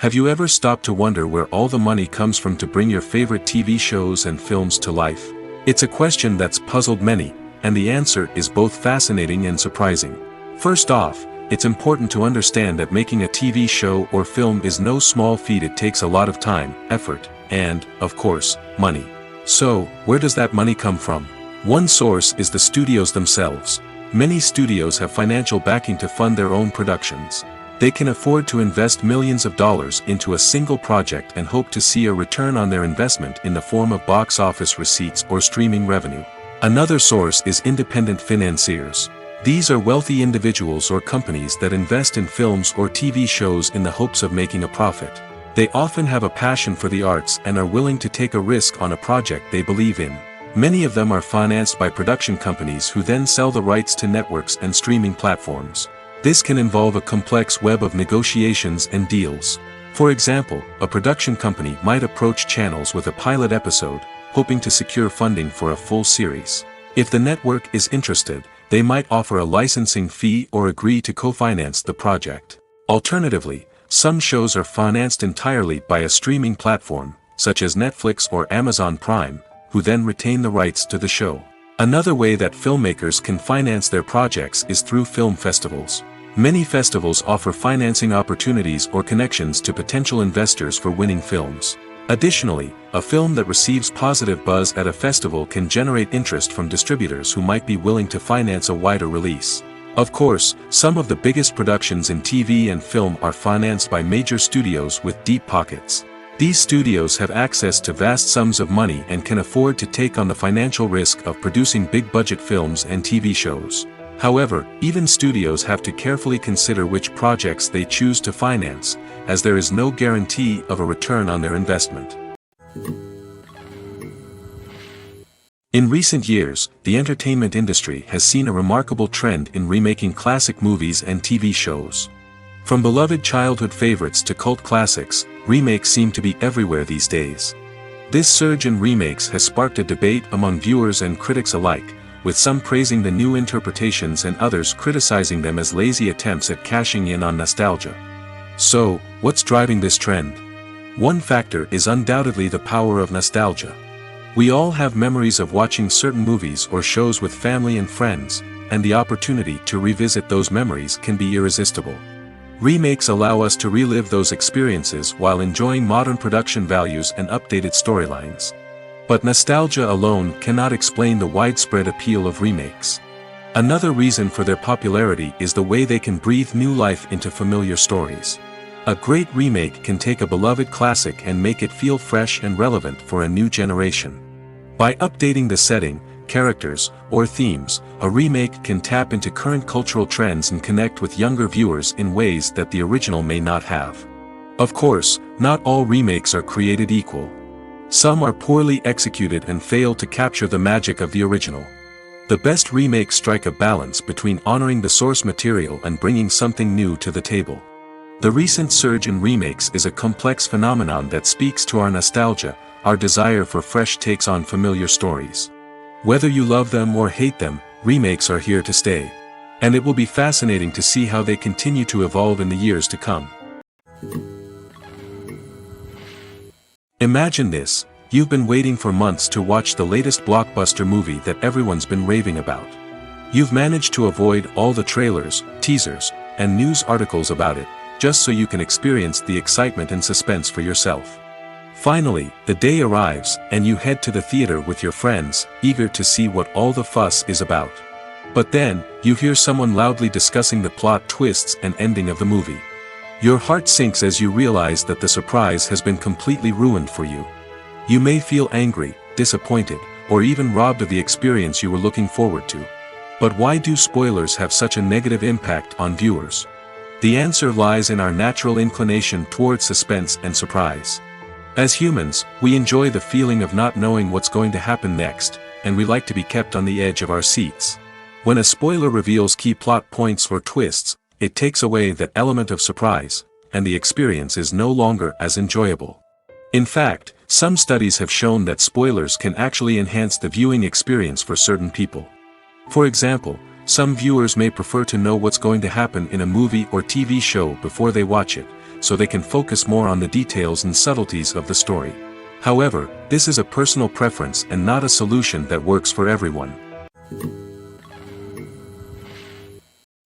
A: Have you ever stopped to wonder where all the money comes from to bring your favorite TV shows and films to life? It's a question that's puzzled many, and the answer is both fascinating and surprising. First off, it's important to understand that making a TV show or film is no small feat. It takes a lot of time, effort, and, of course, money. So, where does that money come from? One source is the studios themselves. Many studios have financial backing to fund their own productions. They can afford to invest millions of dollars into a single project and hope to see a return on their investment in the form of box office receipts or streaming revenue. Another source is independent financiers. These are wealthy individuals or companies that invest in films or TV shows in the hopes of making a profit. They often have a passion for the arts and are willing to take a risk on a project they believe in. Many of them are financed by production companies who then sell the rights to networks and streaming platforms. This can involve a complex web of negotiations and deals. For example, a production company might approach channels with a pilot episode, hoping to secure funding for a full series. If the network is interested, they might offer a licensing fee or agree to co-finance the project. Alternatively, some shows are financed entirely by a streaming platform, such as Netflix or Amazon Prime, who then retain the rights to the show. Another way that filmmakers can finance their projects is through film festivals. Many festivals offer financing opportunities or connections to potential investors for winning films. Additionally, a film that receives positive buzz at a festival can generate interest from distributors who might be willing to finance a wider release. Of course, some of the biggest productions in TV and film are financed by major studios with deep pockets. These studios have access to vast sums of money and can afford to take on the financial risk of producing big-budget films and TV shows. However, even studios have to carefully consider which projects they choose to finance, as there is no guarantee of a return on their investment. In recent years, the entertainment industry has seen a remarkable trend in remaking classic movies and TV shows. From beloved childhood favorites to cult classics, remakes seem to be everywhere these days. This surge in remakes has sparked a debate among viewers and critics alike, with some praising the new interpretations and others criticizing them as lazy attempts at cashing in on nostalgia. So, what's driving this trend? One factor is undoubtedly the power of nostalgia. We all have memories of watching certain movies or shows with family and friends, and the opportunity to revisit those memories can be irresistible. Remakes allow us to relive those experiences while enjoying modern production values and updated storylines. But nostalgia alone cannot explain the widespread appeal of remakes. Another reason for their popularity is the way they can breathe new life into familiar stories. A great remake can take a beloved classic and make it feel fresh and relevant for a new generation. By updating the setting, characters, or themes, a remake can tap into current cultural trends and connect with younger viewers in ways that the original may not have. Of course, not all remakes are created equal. Some are poorly executed and fail to capture the magic of the original. The best remakes strike a balance between honoring the source material and bringing something new to the table. The recent surge in remakes is a complex phenomenon that speaks to our nostalgia, our desire for fresh takes on familiar stories. Whether you love them or hate them, remakes are here to stay. And it will be fascinating to see how they continue to evolve in the years to come. Imagine this: you've been waiting for months to watch the latest blockbuster movie that everyone's been raving about. You've managed to avoid all the trailers, teasers, and news articles about it, just so you can experience the excitement and suspense for yourself. Finally, the day arrives, and you head to the theater with your friends, eager to see what all the fuss is about. But then, you hear someone loudly discussing the plot twists and ending of the movie. Your heart sinks as you realize that the surprise has been completely ruined for you. You may feel angry, disappointed, or even robbed of the experience you were looking forward to. But why do spoilers have such a negative impact on viewers? The answer lies in our natural inclination toward suspense and surprise. As humans, we enjoy the feeling of not knowing what's going to happen next, and we like to be kept on the edge of our seats. When a spoiler reveals key plot points or twists, it takes away that element of surprise, and the experience is no longer as enjoyable. In fact, some studies have shown that spoilers can actually enhance the viewing experience for certain people. For example, some viewers may prefer to know what's going to happen in a movie or TV show before they watch it, so they can focus more on the details and subtleties of the story. However, this is a personal preference and not a solution that works for everyone.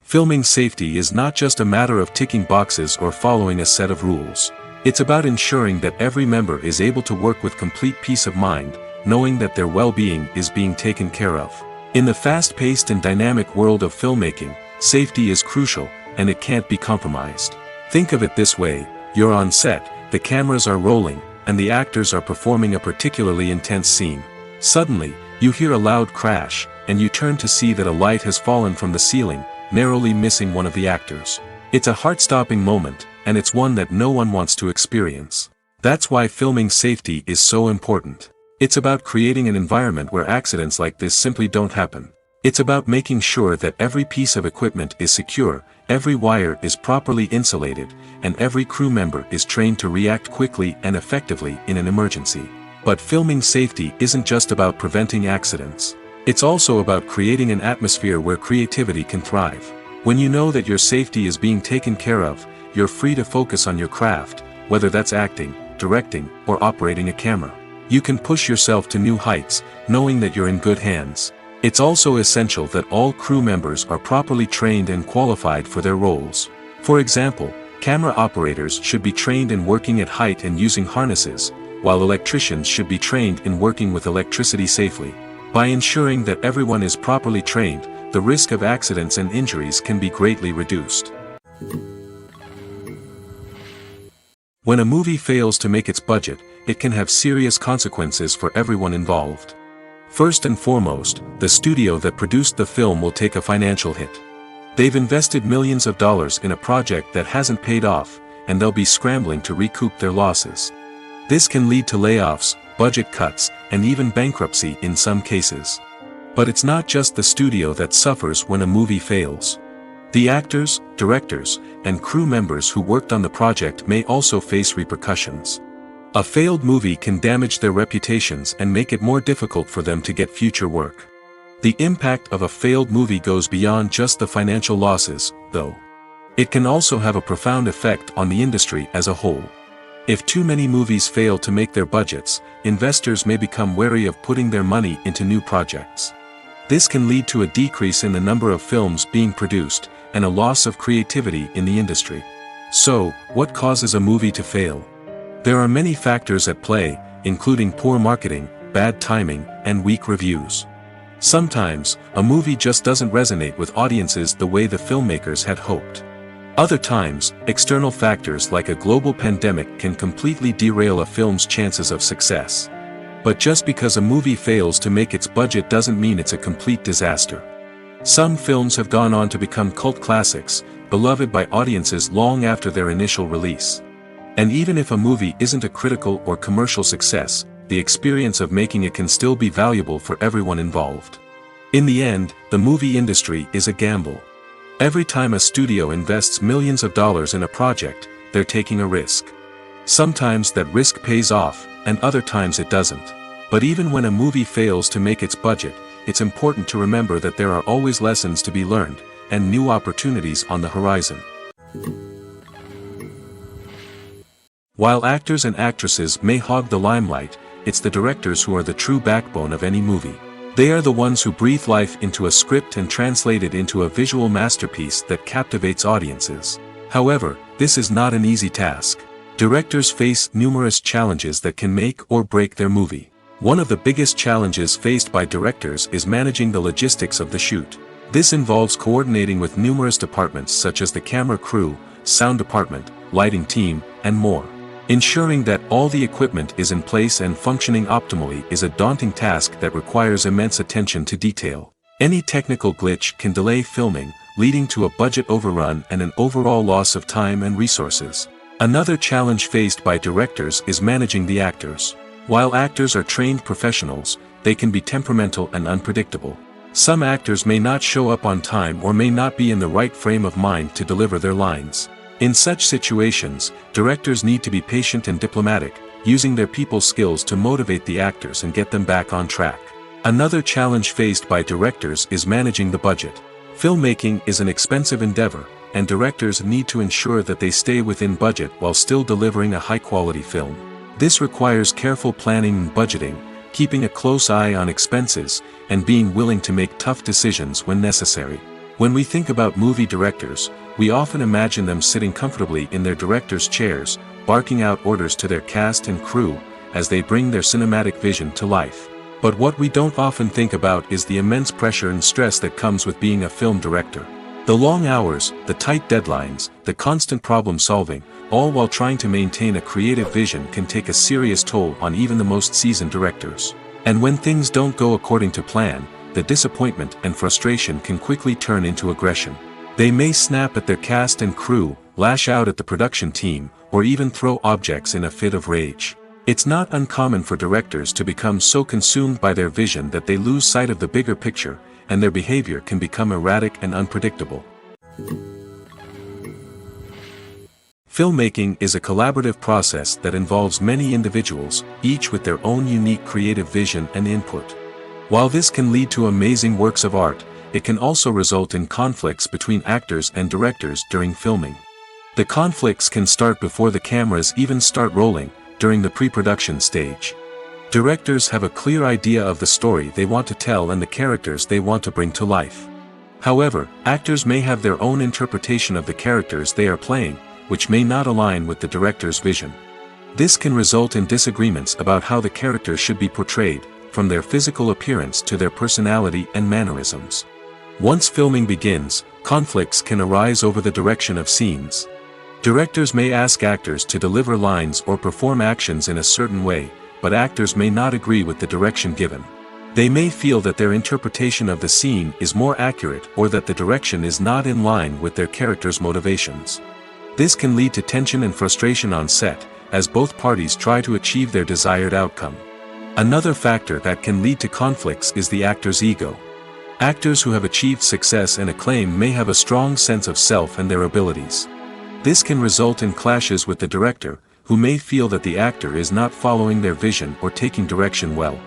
A: Filming safety is not just a matter of ticking boxes or following a set of rules. It's about ensuring that every member is able to work with complete peace of mind, knowing that their well-being is being taken care of. In the fast-paced and dynamic world of filmmaking, safety is crucial, and it can't be compromised. Think of it this way: you're on set, the cameras are rolling, and the actors are performing a particularly intense scene. Suddenly, you hear a loud crash, and you turn to see that a light has fallen from the ceiling, narrowly missing one of the actors. It's a heart-stopping moment, and it's one that no one wants to experience. That's why filming safety is so important. It's about creating an environment where accidents like this simply don't happen. It's about making sure that every piece of equipment is secure, every wire is properly insulated, and every crew member is trained to react quickly and effectively in an emergency. But filming safety isn't just about preventing accidents. It's also about creating an atmosphere where creativity can thrive. When you know that your safety is being taken care of, you're free to focus on your craft, whether that's acting, directing, or operating a camera. You can push yourself to new heights, knowing that you're in good hands. It's also essential that all crew members are properly trained and qualified for their roles. For example, camera operators should be trained in working at height and using harnesses, while electricians should be trained in working with electricity safely. By ensuring that everyone is properly trained, the risk of accidents and injuries can be greatly reduced. When a movie fails to make its budget, it can have serious consequences for everyone involved. First and foremost, the studio that produced the film will take a financial hit. They've invested millions of dollars in a project that hasn't paid off, and they'll be scrambling to recoup their losses. This can lead to layoffs, budget cuts, and even bankruptcy in some cases. But it's not just the studio that suffers when a movie fails. The actors, directors, and crew members who worked on the project may also face repercussions. A failed movie can damage their reputations and make it more difficult for them to get future work. The impact of a failed movie goes beyond just the financial losses, though. It can also have a profound effect on the industry as a whole. If too many movies fail to make their budgets, investors may become wary of putting their money into new projects. This can lead to a decrease in the number of films being produced, and a loss of creativity in the industry. So, what causes a movie to fail? There are many factors at play, including poor marketing, bad timing, and weak reviews. Sometimes, a movie just doesn't resonate with audiences the way the filmmakers had hoped. Other times, external factors like a global pandemic can completely derail a film's chances of success. But just because a movie fails to make its budget doesn't mean it's a complete disaster. Some films have gone on to become cult classics, beloved by audiences long after their initial release. And even if a movie isn't a critical or commercial success, the experience of making it can still be valuable for everyone involved. In the end, the movie industry is a gamble. Every time a studio invests millions of dollars in a project, they're taking a risk. Sometimes that risk pays off, and other times it doesn't. But even when a movie fails to make its budget, it's important to remember that there are always lessons to be learned, and new opportunities on the horizon. While actors and actresses may hog the limelight, it's the directors who are the true backbone of any movie. They are the ones who breathe life into a script and translate it into a visual masterpiece that captivates audiences. However, this is not an easy task. Directors face numerous challenges that can make or break their movie. One of the biggest challenges faced by directors is managing the logistics of the shoot. This involves coordinating with numerous departments such as the camera crew, sound department, lighting team, and more. Ensuring that all the equipment is in place and functioning optimally is a daunting task that requires immense attention to detail. Any technical glitch can delay filming, leading to a budget overrun and an overall loss of time and resources. Another challenge faced by directors is managing the actors. While actors are trained professionals, they can be temperamental and unpredictable. Some actors may not show up on time or may not be in the right frame of mind to deliver their lines. In such situations, directors need to be patient and diplomatic, using their people skills to motivate the actors and get them back on track. Another challenge faced by directors is managing the budget. Filmmaking is an expensive endeavor, and directors need to ensure that they stay within budget while still delivering a high-quality film. This requires careful planning and budgeting, keeping a close eye on expenses, and being willing to make tough decisions when necessary. When we think about movie directors, we often imagine them sitting comfortably in their director's chairs, barking out orders to their cast and crew, as they bring their cinematic vision to life. But what we don't often think about is the immense pressure and stress that comes with being a film director. The long hours, the tight deadlines, the constant problem solving, all while trying to maintain a creative vision can take a serious toll on even the most seasoned directors. And when things don't go according to plan, the disappointment and frustration can quickly turn into aggression. They may snap at their cast and crew, lash out at the production team, or even throw objects in a fit of rage. It's not uncommon for directors to become so consumed by their vision that they lose sight of the bigger picture, and their behavior can become erratic and unpredictable. Filmmaking is a collaborative process that involves many individuals, each with their own unique creative vision and input. While this can lead to amazing works of art, it can also result in conflicts between actors and directors during filming. The conflicts can start before the cameras even start rolling, during the pre-production stage. Directors have a clear idea of the story they want to tell and the characters they want to bring to life. However, actors may have their own interpretation of the characters they are playing, which may not align with the director's vision. This can result in disagreements about how the characters should be portrayed, from their physical appearance to their personality and mannerisms. Once filming begins, conflicts can arise over the direction of scenes. Directors may ask actors to deliver lines or perform actions in a certain way, but actors may not agree with the direction given. They may feel that their interpretation of the scene is more accurate or that the direction is not in line with their character's motivations. This can lead to tension and frustration on set, as both parties try to achieve their desired outcome. Another factor that can lead to conflicts is the actor's ego. Actors who have achieved success and acclaim may have a strong sense of self and their abilities. This can result in clashes with the director, who may feel that the actor is not following their vision or taking direction well.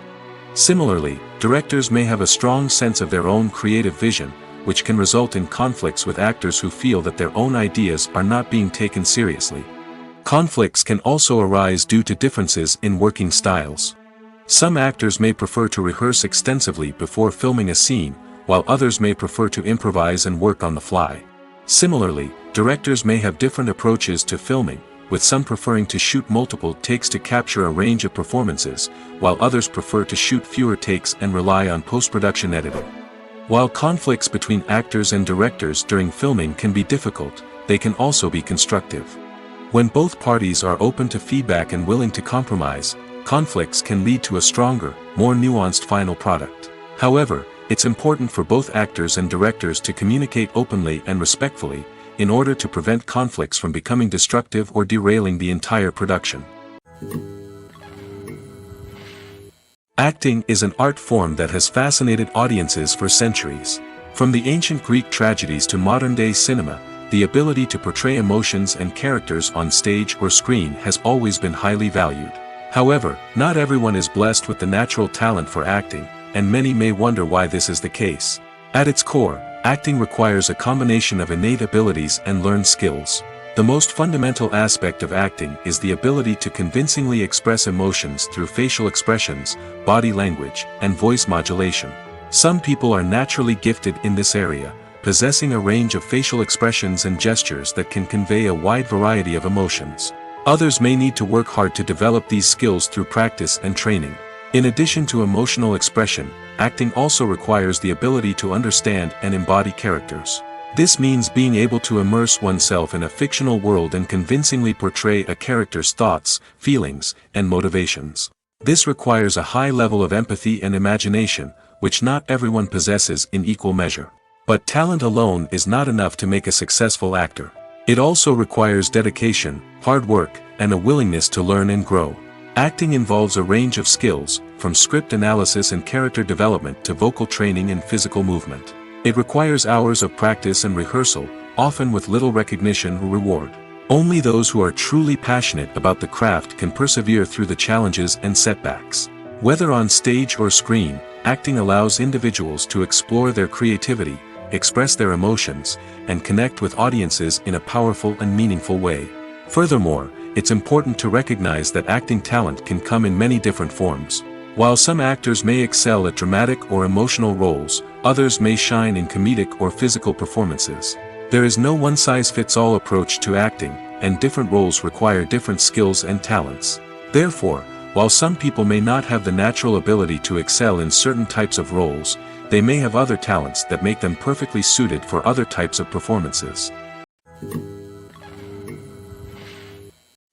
A: Similarly, directors may have a strong sense of their own creative vision, which can result in conflicts with actors who feel that their own ideas are not being taken seriously. Conflicts can also arise due to differences in working styles. Some actors may prefer to rehearse extensively before filming a scene, while others may prefer to improvise and work on the fly. Similarly, directors may have different approaches to filming, with some preferring to shoot multiple takes to capture a range of performances, while others prefer to shoot fewer takes and rely on post-production editing. While conflicts between actors and directors during filming can be difficult, they can also be constructive. When both parties are open to feedback and willing to compromise, conflicts can lead to a stronger, more nuanced final product. However, it's important for both actors and directors to communicate openly and respectfully, in order to prevent conflicts from becoming destructive or derailing the entire production. Acting is an art form that has fascinated audiences for centuries. From the ancient Greek tragedies to modern-day cinema, the ability to portray emotions and characters on stage or screen has always been highly valued. However, not everyone is blessed with the natural talent for acting, and many may wonder why this is the case. At its core, acting requires a combination of innate abilities and learned skills. The most fundamental aspect of acting is the ability to convincingly express emotions through facial expressions, body language, and voice modulation. Some people are naturally gifted in this area, possessing a range of facial expressions and gestures that can convey a wide variety of emotions. Others may need to work hard to develop these skills through practice and training. In addition to emotional expression, acting also requires the ability to understand and embody characters. This means being able to immerse oneself in a fictional world and convincingly portray a character's thoughts, feelings, and motivations. This requires a high level of empathy and imagination, which not everyone possesses in equal measure. But talent alone is not enough to make a successful actor. It also requires dedication, hard work, and a willingness to learn and grow. Acting involves a range of skills, from script analysis and character development to vocal training and physical movement. It requires hours of practice and rehearsal, often with little recognition or reward. Only those who are truly passionate about the craft can persevere through the challenges and setbacks. Whether on stage or screen, acting allows individuals to explore their creativity, express their emotions, and connect with audiences in a powerful and meaningful way. Furthermore, it's important to recognize that acting talent can come in many different forms. While some actors may excel at dramatic or emotional roles, others may shine in comedic or physical performances. There is no one-size-fits-all approach to acting, and different roles require different skills and talents. Therefore, while some people may not have the natural ability to excel in certain types of roles, they may have other talents that make them perfectly suited for other types of performances.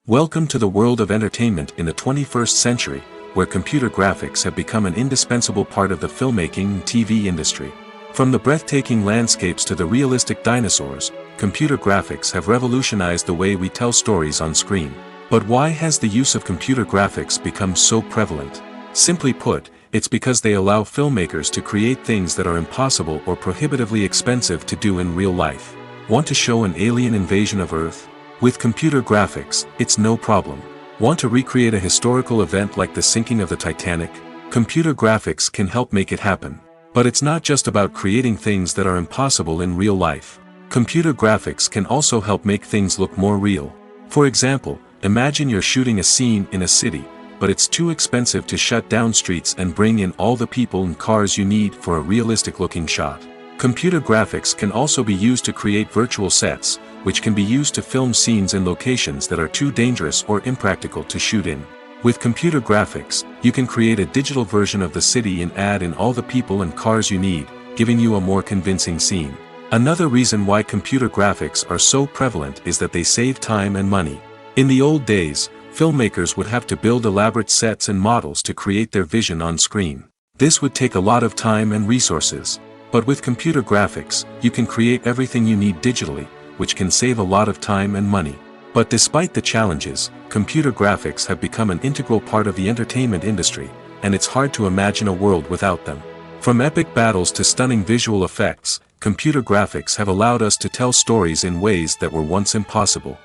A: Welcome to the world of entertainment in the 21st century, where computer graphics have become an indispensable part of the filmmaking and TV industry. From the breathtaking landscapes to the realistic dinosaurs, computer graphics have revolutionized the way we tell stories on screen. But why has the use of computer graphics become so prevalent? Simply put, it's because they allow filmmakers to create things that are impossible or prohibitively expensive to do in real life. Want to show an alien invasion of Earth? With computer graphics, it's no problem. Want to recreate a historical event like the sinking of the Titanic? Computer graphics can help make it happen. But it's not just about creating things that are impossible in real life. Computer graphics can also help make things look more real. For example, imagine you're shooting a scene in a city, but it's too expensive to shut down streets and bring in all the people and cars you need for a realistic-looking shot. Computer graphics can also be used to create virtual sets, which can be used to film scenes in locations that are too dangerous or impractical to shoot in. With computer graphics, you can create a digital version of the city and add in all the people and cars you need, giving you a more convincing scene. Another reason why computer graphics are so prevalent is that they save time and money. In the old days, filmmakers would have to build elaborate sets and models to create their vision on screen. This would take a lot of time and resources. But with computer graphics, you can create everything you need digitally, which can save a lot of time and money. But despite the challenges, computer graphics have become an integral part of the entertainment industry, and it's hard to imagine a world without them. From epic battles to stunning visual effects, computer graphics have allowed us to tell stories in ways that were once impossible.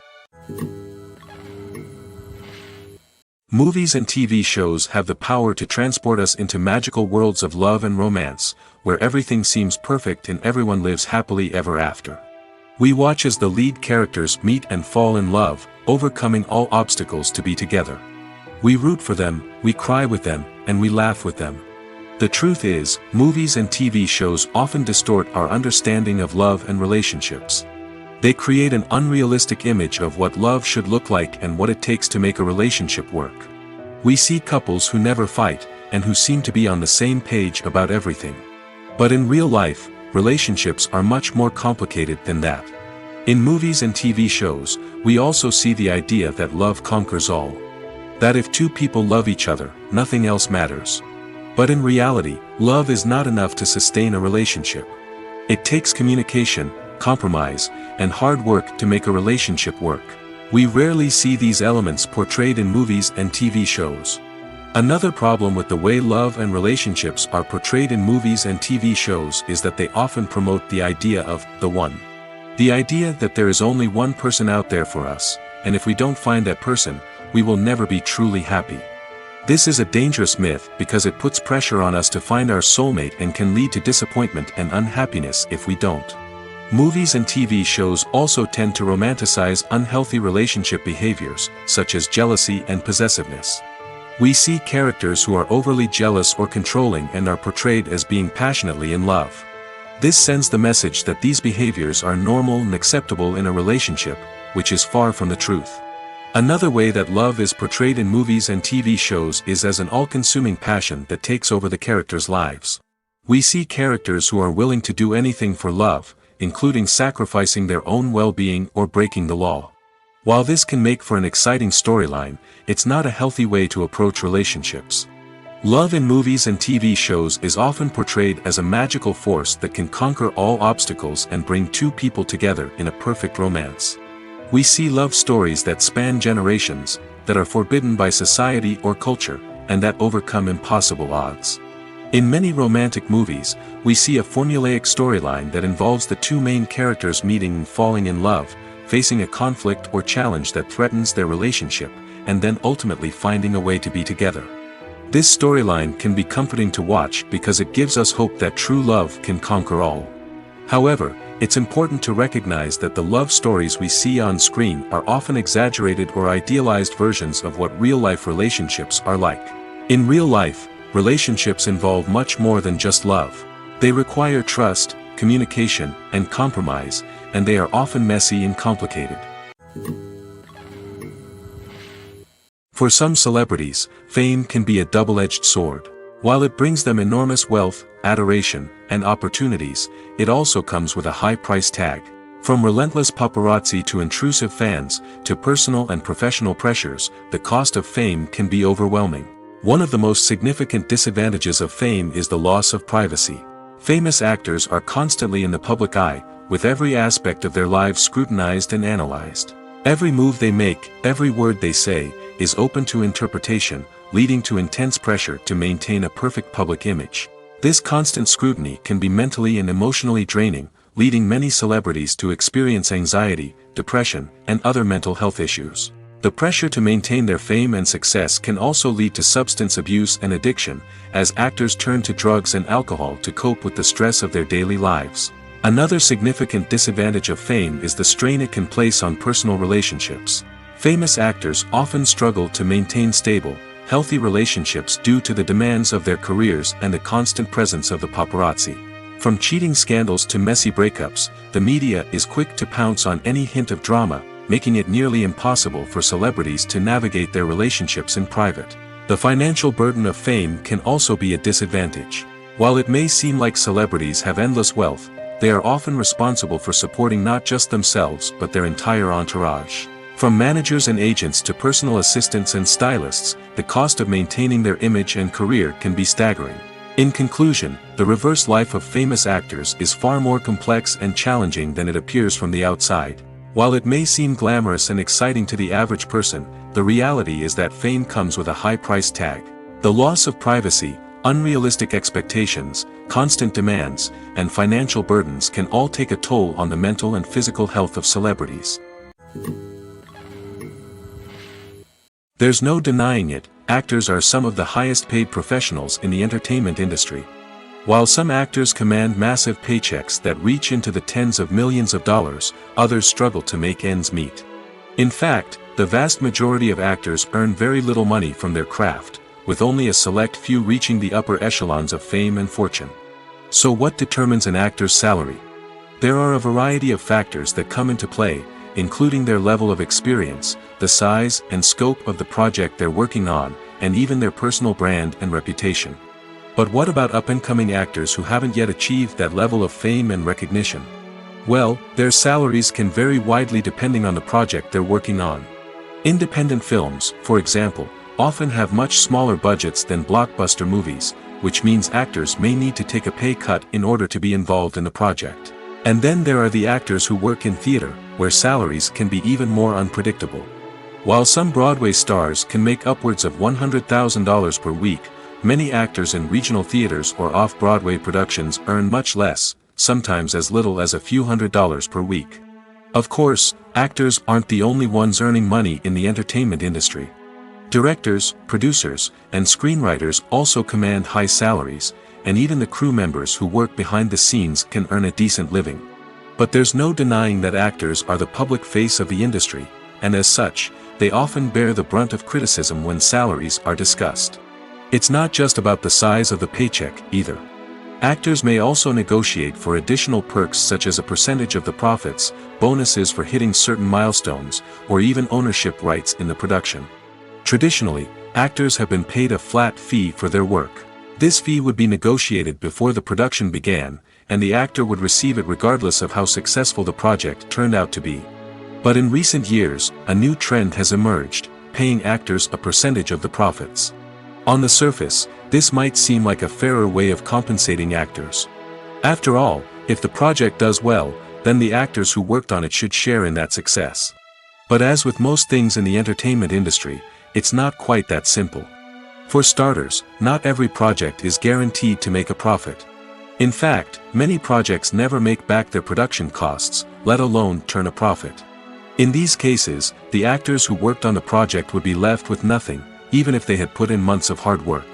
A: Movies and TV shows have the power to transport us into magical worlds of love and romance, where everything seems perfect and everyone lives happily ever after. We watch as the lead characters meet and fall in love, overcoming all obstacles to be together. We root for them, we cry with them, and we laugh with them. The truth is, movies and TV shows often distort our understanding of love and relationships. They create an unrealistic image of what love should look like and what it takes to make a relationship work. We see couples who never fight, and who seem to be on the same page about everything. But in real life, relationships are much more complicated than that. In movies and TV shows, we also see the idea that love conquers all. That if two people love each other, nothing else matters. But in reality, love is not enough to sustain a relationship. It takes communication, compromise, and hard work to make a relationship work. We rarely see these elements portrayed in movies and TV shows. Another problem with the way love and relationships are portrayed in movies and TV shows is that they often promote the idea of the one. The idea that there is only one person out there for us, and if we don't find that person, we will never be truly happy. This is a dangerous myth because it puts pressure on us to find our soulmate and can lead to disappointment and unhappiness if we don't. Movies and TV shows also tend to romanticize unhealthy relationship behaviors, such as jealousy and possessiveness. We see characters who are overly jealous or controlling and are portrayed as being passionately in love. This sends the message that these behaviors are normal and acceptable in a relationship, which is far from the truth. Another way that love is portrayed in movies and TV shows is as an all-consuming passion that takes over the characters' lives. We see characters who are willing to do anything for love, including sacrificing their own well-being or breaking the law. While this can make for an exciting storyline, it's not a healthy way to approach relationships. Love in movies and TV shows is often portrayed as a magical force that can conquer all obstacles and bring two people together in a perfect romance. We see love stories that span generations, that are forbidden by society or culture, and that overcome impossible odds. In many romantic movies, we see a formulaic storyline that involves the two main characters meeting and falling in love, facing a conflict or challenge that threatens their relationship, and then ultimately finding a way to be together. This storyline can be comforting to watch because it gives us hope that true love can conquer all. However, it's important to recognize that the love stories we see on screen are often exaggerated or idealized versions of what real-life relationships are like. In real life, relationships involve much more than just love. They require trust, communication, and compromise, and they are often messy and complicated. For some celebrities, fame can be a double-edged sword. While it brings them enormous wealth, adoration, and opportunities, it also comes with a high price tag. From relentless paparazzi to intrusive fans, to personal and professional pressures, the cost of fame can be overwhelming. One of the most significant disadvantages of fame is the loss of privacy. Famous actors are constantly in the public eye, with every aspect of their lives scrutinized and analyzed. Every move they make, every word they say, is open to interpretation, leading to intense pressure to maintain a perfect public image. This constant scrutiny can be mentally and emotionally draining, leading many celebrities to experience anxiety, depression, and other mental health issues. The pressure to maintain their fame and success can also lead to substance abuse and addiction, as actors turn to drugs and alcohol to cope with the stress of their daily lives. Another significant disadvantage of fame is the strain it can place on personal relationships. Famous actors often struggle to maintain stable, healthy relationships due to the demands of their careers and the constant presence of the paparazzi. From cheating scandals to messy breakups, the media is quick to pounce on any hint of drama, making it nearly impossible for celebrities to navigate their relationships in private. The financial burden of fame can also be a disadvantage. While it may seem like celebrities have endless wealth, they are often responsible for supporting not just themselves but their entire entourage. From managers and agents to personal assistants and stylists, the cost of maintaining their image and career can be staggering. In conclusion, the reverse life of famous actors is far more complex and challenging than it appears from the outside. While it may seem glamorous and exciting to the average person, the reality is that fame comes with a high price tag. The loss of privacy, unrealistic expectations, constant demands, and financial burdens can all take a toll on the mental and physical health of celebrities. There's no denying it, actors are some of the highest paid professionals in the entertainment industry. While some actors command massive paychecks that reach into the tens of millions of dollars, others struggle to make ends meet. In fact, the vast majority of actors earn very little money from their craft, with only a select few reaching the upper echelons of fame and fortune. So what determines an actor's salary? There are a variety of factors that come into play, including their level of experience, the size and scope of the project they're working on, and even their personal brand and reputation. But what about up-and-coming actors who haven't yet achieved that level of fame and recognition? Well, their salaries can vary widely depending on the project they're working on. Independent films, for example, often have much smaller budgets than blockbuster movies, which means actors may need to take a pay cut in order to be involved in the project. And then there are the actors who work in theater, where salaries can be even more unpredictable. While some Broadway stars can make upwards of $100,000 per week, many actors in regional theaters or off-Broadway productions earn much less, sometimes as little as a few $100s per week. Of course, actors aren't the only ones earning money in the entertainment industry. Directors, producers, and screenwriters also command high salaries, and even the crew members who work behind the scenes can earn a decent living. But there's no denying that actors are the public face of the industry, and as such, they often bear the brunt of criticism when salaries are discussed. It's not just about the size of the paycheck, either. Actors may also negotiate for additional perks such as a percentage of the profits, bonuses for hitting certain milestones, or even ownership rights in the production. Traditionally, actors have been paid a flat fee for their work. This fee would be negotiated before the production began, and the actor would receive it regardless of how successful the project turned out to be. But in recent years, a new trend has emerged, paying actors a percentage of the profits. On the surface, this might seem like a fairer way of compensating actors. After all, if the project does well, then the actors who worked on it should share in that success. But as with most things in the entertainment industry, it's not quite that simple. For starters, not every project is guaranteed to make a profit. In fact, many projects never make back their production costs, let alone turn a profit. In these cases, the actors who worked on the project would be left with nothing, even if they had put in months of hard work.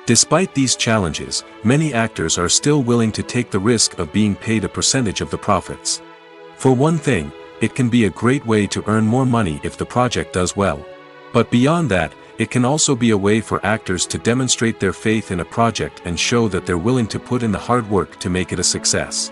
A: Despite these challenges, many actors are still willing to take the risk of being paid a percentage of the profits. For one thing, it can be a great way to earn more money if the project does well. But beyond that, it can also be a way for actors to demonstrate their faith in a project and show that they're willing to put in the hard work to make it a success.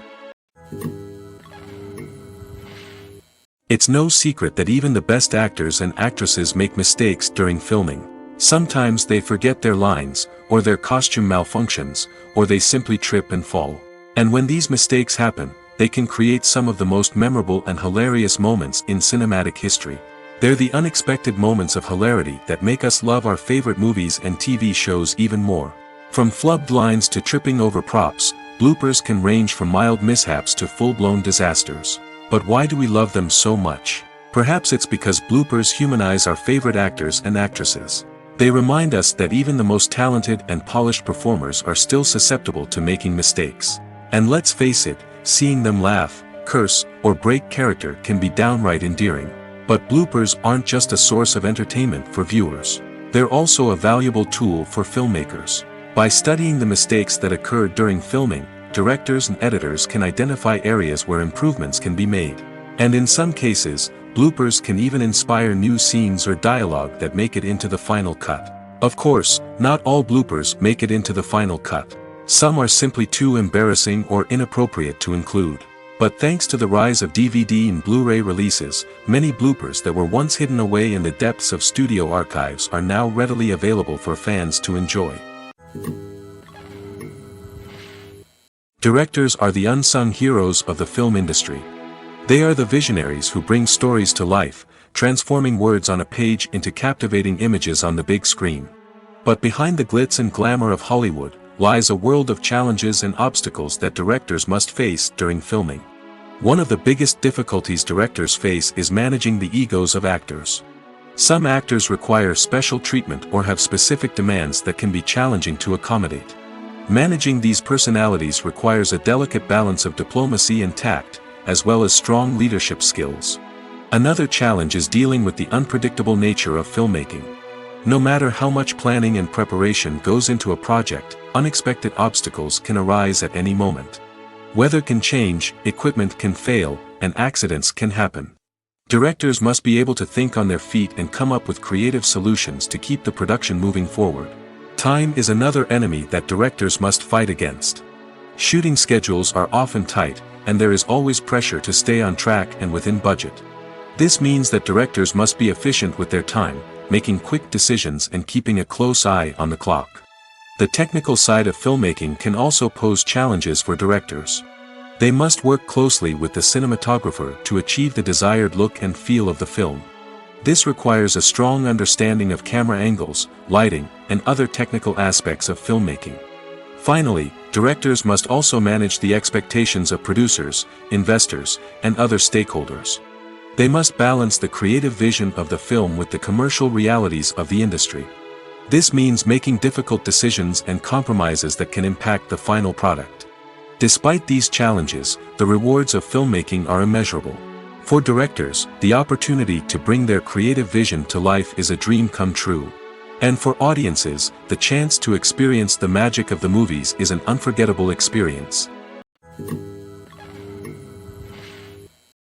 A: It's no secret that even the best actors and actresses make mistakes during filming. Sometimes they forget their lines, or their costume malfunctions, or they simply trip and fall. And when these mistakes happen, they can create some of the most memorable and hilarious moments in cinematic history. They're the unexpected moments of hilarity that make us love our favorite movies and TV shows even more. From flubbed lines to tripping over props, bloopers can range from mild mishaps to full-blown disasters. But why do we love them so much? Perhaps it's because bloopers humanize our favorite actors and actresses. They remind us that even the most talented and polished performers are still susceptible to making mistakes. And let's face it, seeing them laugh, curse, or break character can be downright endearing. But bloopers aren't just a source of entertainment for viewers. They're also a valuable tool for filmmakers. By studying the mistakes that occurred during filming, directors and editors can identify areas where improvements can be made. And in some cases, bloopers can even inspire new scenes or dialogue that make it into the final cut. Of course, not all bloopers make it into the final cut. Some are simply too embarrassing or inappropriate to include. But thanks to the rise of DVD and Blu-ray releases, many bloopers that were once hidden away in the depths of studio archives are now readily available for fans to enjoy. Directors are the unsung heroes of the film industry. They are the visionaries who bring stories to life, transforming words on a page into captivating images on the big screen. But behind the glitz and glamour of Hollywood, lies a world of challenges and obstacles that directors must face during filming. One of the biggest difficulties directors face is managing the egos of actors. Some actors require special treatment or have specific demands that can be challenging to accommodate. Managing these personalities requires a delicate balance of diplomacy and tact, as well as strong leadership skills. Another challenge is dealing with the unpredictable nature of filmmaking. No matter how much planning and preparation goes into a project, unexpected obstacles can arise at any moment. Weather can change, equipment can fail, and accidents can happen. Directors must be able to think on their feet and come up with creative solutions to keep the production moving forward. Time is another enemy that directors must fight against. Shooting schedules are often tight, and there is always pressure to stay on track and within budget. This means that directors must be efficient with their time, making quick decisions and keeping a close eye on the clock. The technical side of filmmaking can also pose challenges for directors. They must work closely with the cinematographer to achieve the desired look and feel of the film. This requires a strong understanding of camera angles, lighting, and other technical aspects of filmmaking. Finally, directors must also manage the expectations of producers, investors, and other stakeholders. They must balance the creative vision of the film with the commercial realities of the industry. This means making difficult decisions and compromises that can impact the final product. Despite these challenges, the rewards of filmmaking are immeasurable. For directors, the opportunity to bring their creative vision to life is a dream come true. And for audiences, the chance to experience the magic of the movies is an unforgettable experience.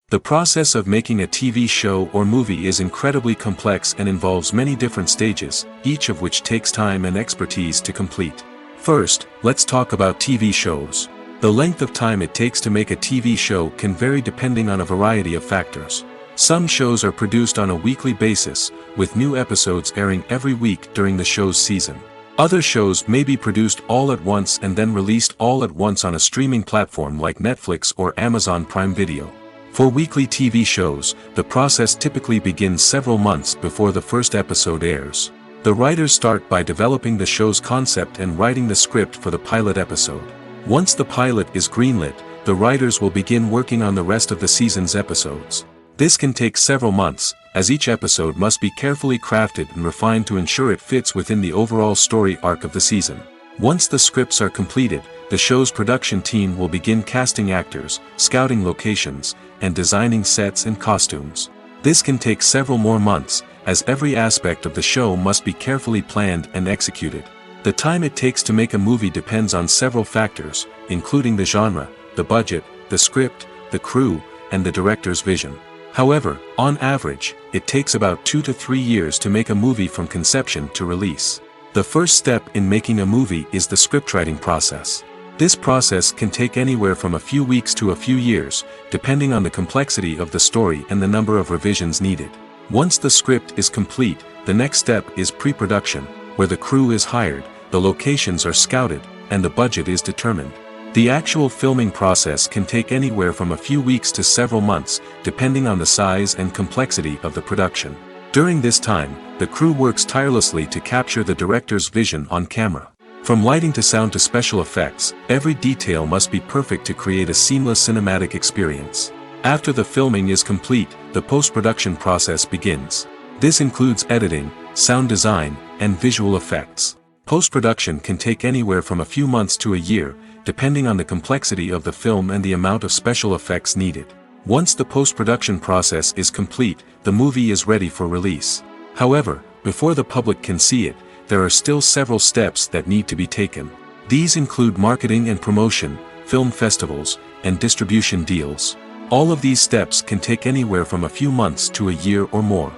A: The process of making a TV show or movie is incredibly complex and involves many different stages, each of which takes time and expertise to complete. First, let's talk about TV shows. The length of time it takes to make a TV show can vary depending on a variety of factors. Some shows are produced on a weekly basis, with new episodes airing every week during the show's season. Other shows may be produced all at once and then released all at once on a streaming platform like Netflix or Amazon Prime Video. For weekly TV shows, the process typically begins several months before the first episode airs. The writers start by developing the show's concept and writing the script for the pilot episode. Once the pilot is greenlit, the writers will begin working on the rest of the season's episodes. This can take several months, as each episode must be carefully crafted and refined to ensure it fits within the overall story arc of the season. Once the scripts are completed, the show's production team will begin casting actors, scouting locations, and designing sets and costumes. This can take several more months, as every aspect of the show must be carefully planned and executed. The time it takes to make a movie depends on several factors, including the genre, the budget, the script, the crew, and the director's vision. However, on average, it takes about 2 to 3 years to make a movie from conception to release. The first step in making a movie is the scriptwriting process. This process can take anywhere from a few weeks to a few years, depending on the complexity of the story and the number of revisions needed. Once the script is complete, the next step is pre-production, where the crew is hired, the locations are scouted, and the budget is determined. The actual filming process can take anywhere from a few weeks to several months, depending on the size and complexity of the production. During this time, the crew works tirelessly to capture the director's vision on camera. From lighting to sound to special effects, every detail must be perfect to create a seamless cinematic experience. After the filming is complete, the post-production process begins. This includes editing, sound design, and visual effects. Post-production can take anywhere from a few months to a year, depending on the complexity of the film and the amount of special effects needed. Once the post-production process is complete, the movie is ready for release. However, before the public can see it, there are still several steps that need to be taken. These include marketing and promotion, film festivals, and distribution deals. All of these steps can take anywhere from a few months to a year or more.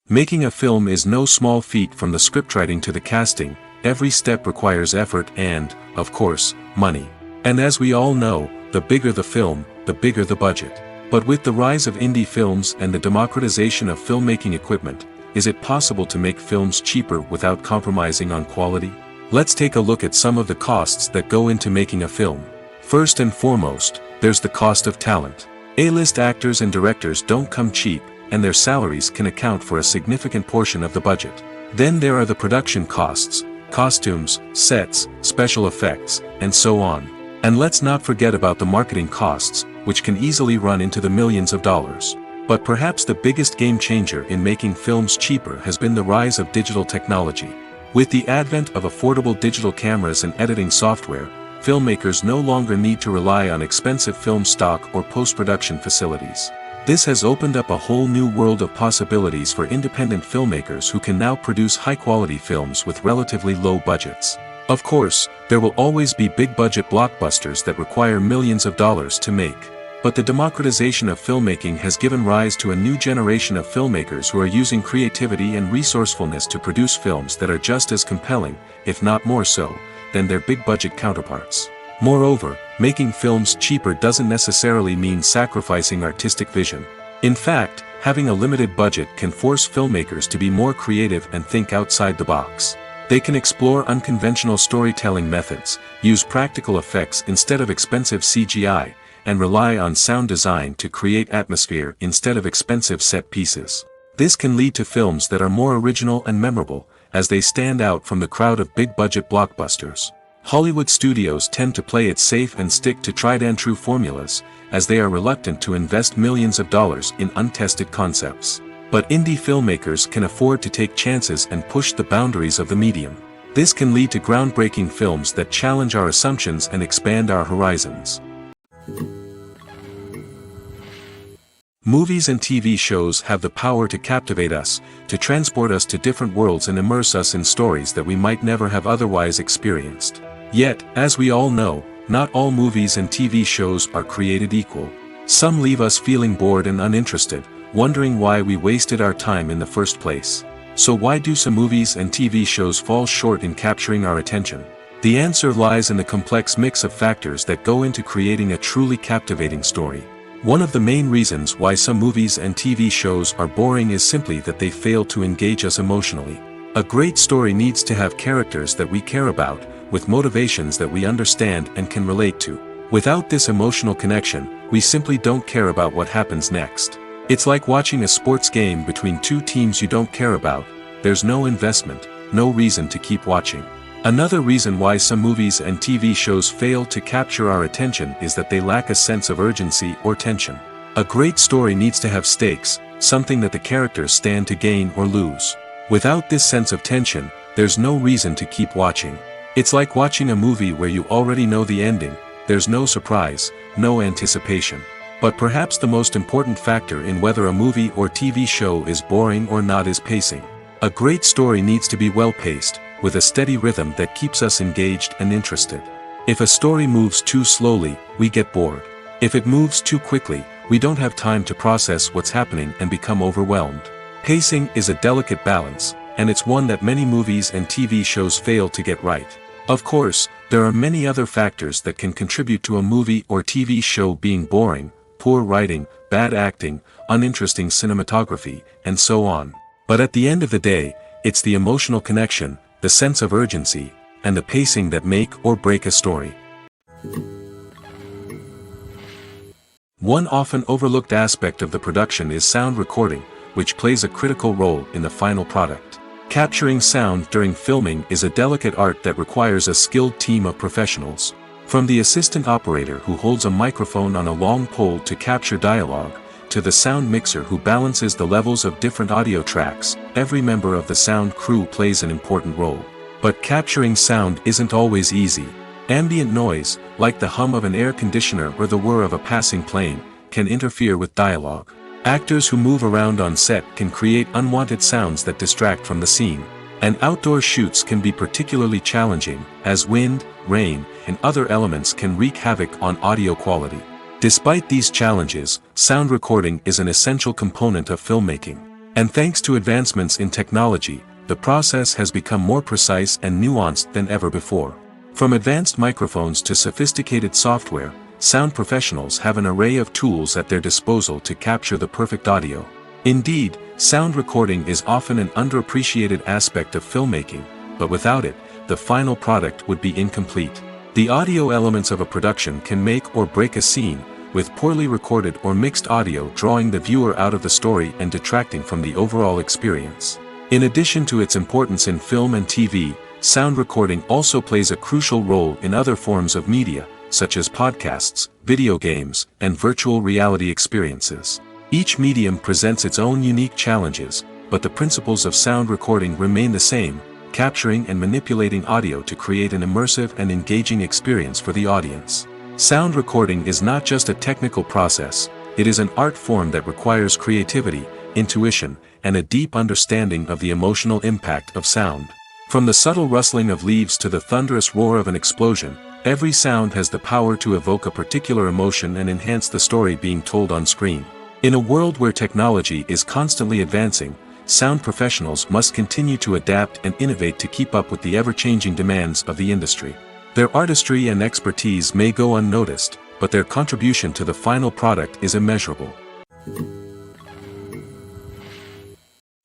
A: Making a film is no small feat. From the scriptwriting to the casting, every step requires effort and, of course, money. And as we all know, the bigger the film, the bigger the budget. But with the rise of indie films and the democratization of filmmaking equipment, is it possible to make films cheaper without compromising on quality? Let's take a look at some of the costs that go into making a film. First and foremost, there's the cost of talent. A-list actors and directors don't come cheap, and their salaries can account for a significant portion of the budget. Then there are the production costs, costumes, sets, special effects, and so on. And let's not forget about the marketing costs, which can easily run into the millions of dollars. But perhaps the biggest game changer in making films cheaper has been the rise of digital technology. With the advent of affordable digital cameras and editing software, filmmakers no longer need to rely on expensive film stock or post-production facilities. This has opened up a whole new world of possibilities for independent filmmakers who can now produce high-quality films with relatively low budgets. Of course, there will always be big-budget blockbusters that require millions of dollars to make. But the democratization of filmmaking has given rise to a new generation of filmmakers who are using creativity and resourcefulness to produce films that are just as compelling, if not more so, than their big-budget counterparts. Moreover, making films cheaper doesn't necessarily mean sacrificing artistic vision. In fact, having a limited budget can force filmmakers to be more creative and think outside the box. They can explore unconventional storytelling methods, use practical effects instead of expensive CGI, and rely on sound design to create atmosphere instead of expensive set pieces. This can lead to films that are more original and memorable, as they stand out from the crowd of big-budget blockbusters. Hollywood studios tend to play it safe and stick to tried-and-true formulas, as they are reluctant to invest millions of dollars in untested concepts. But indie filmmakers can afford to take chances and push the boundaries of the medium. This can lead to groundbreaking films that challenge our assumptions and expand our horizons. Movies and TV shows have the power to captivate us, to transport us to different worlds and immerse us in stories that we might never have otherwise experienced. Yet, as we all know, not all movies and TV shows are created equal. Some leave us feeling bored and uninterested, wondering why we wasted our time in the first place. So why do some movies and TV shows fall short in capturing our attention? The answer lies in the complex mix of factors that go into creating a truly captivating story. One of the main reasons why some movies and TV shows are boring is simply that they fail to engage us emotionally. A great story needs to have characters that we care about, with motivations that we understand and can relate to. Without this emotional connection, we simply don't care about what happens next. It's like watching a sports game between two teams you don't care about. There's no investment, no reason to keep watching. Another reason why some movies and TV shows fail to capture our attention is that they lack a sense of urgency or tension. A great story needs to have stakes, something that the characters stand to gain or lose. Without this sense of tension, there's no reason to keep watching. It's like watching a movie where you already know the ending. There's no surprise, no anticipation. But perhaps the most important factor in whether a movie or TV show is boring or not is pacing. A great story needs to be well-paced, with a steady rhythm that keeps us engaged and interested. If a story moves too slowly, we get bored. If it moves too quickly, we don't have time to process what's happening and become overwhelmed. Pacing is a delicate balance, and it's one that many movies and TV shows fail to get right. Of course, there are many other factors that can contribute to a movie or TV show being boring: poor writing, bad acting, uninteresting cinematography, and so on. But at the end of the day, it's the emotional connection, the sense of urgency, and the pacing that make or break a story. One often overlooked aspect of the production is sound recording, which plays a critical role in the final product. Capturing sound during filming is a delicate art that requires a skilled team of professionals. From the assistant operator who holds a microphone on a long pole to capture dialogue, to the sound mixer who balances the levels of different audio tracks, every member of the sound crew plays an important role. But capturing sound isn't always easy. Ambient noise, like the hum of an air conditioner or the whir of a passing plane, can interfere with dialogue. Actors who move around on set can create unwanted sounds that distract from the scene. And outdoor shoots can be particularly challenging, as wind, rain, and other elements can wreak havoc on audio quality. Despite these challenges, sound recording is an essential component of filmmaking. And thanks to advancements in technology, the process has become more precise and nuanced than ever before. From advanced microphones to sophisticated software, sound professionals have an array of tools at their disposal to capture the perfect audio. Indeed, sound recording is often an underappreciated aspect of filmmaking, but without it, the final product would be incomplete. The audio elements of a production can make or break a scene, with poorly recorded or mixed audio drawing the viewer out of the story and detracting from the overall experience. In addition to its importance in film and TV, sound recording also plays a crucial role in other forms of media, such as podcasts, video games, and virtual reality experiences. Each medium presents its own unique challenges, but the principles of sound recording remain the same: capturing and manipulating audio to create an immersive and engaging experience for the audience. Sound recording is not just a technical process, It is an art form that requires creativity, intuition, and a deep understanding of the emotional impact of sound. From the subtle rustling of leaves to the thunderous roar of an explosion, every sound has the power to evoke a particular emotion and enhance the story being told on screen. In a world where technology is constantly advancing, sound professionals must continue to adapt and innovate to keep up with the ever-changing demands of the industry. Their artistry and expertise may go unnoticed, but their contribution to the final product is immeasurable.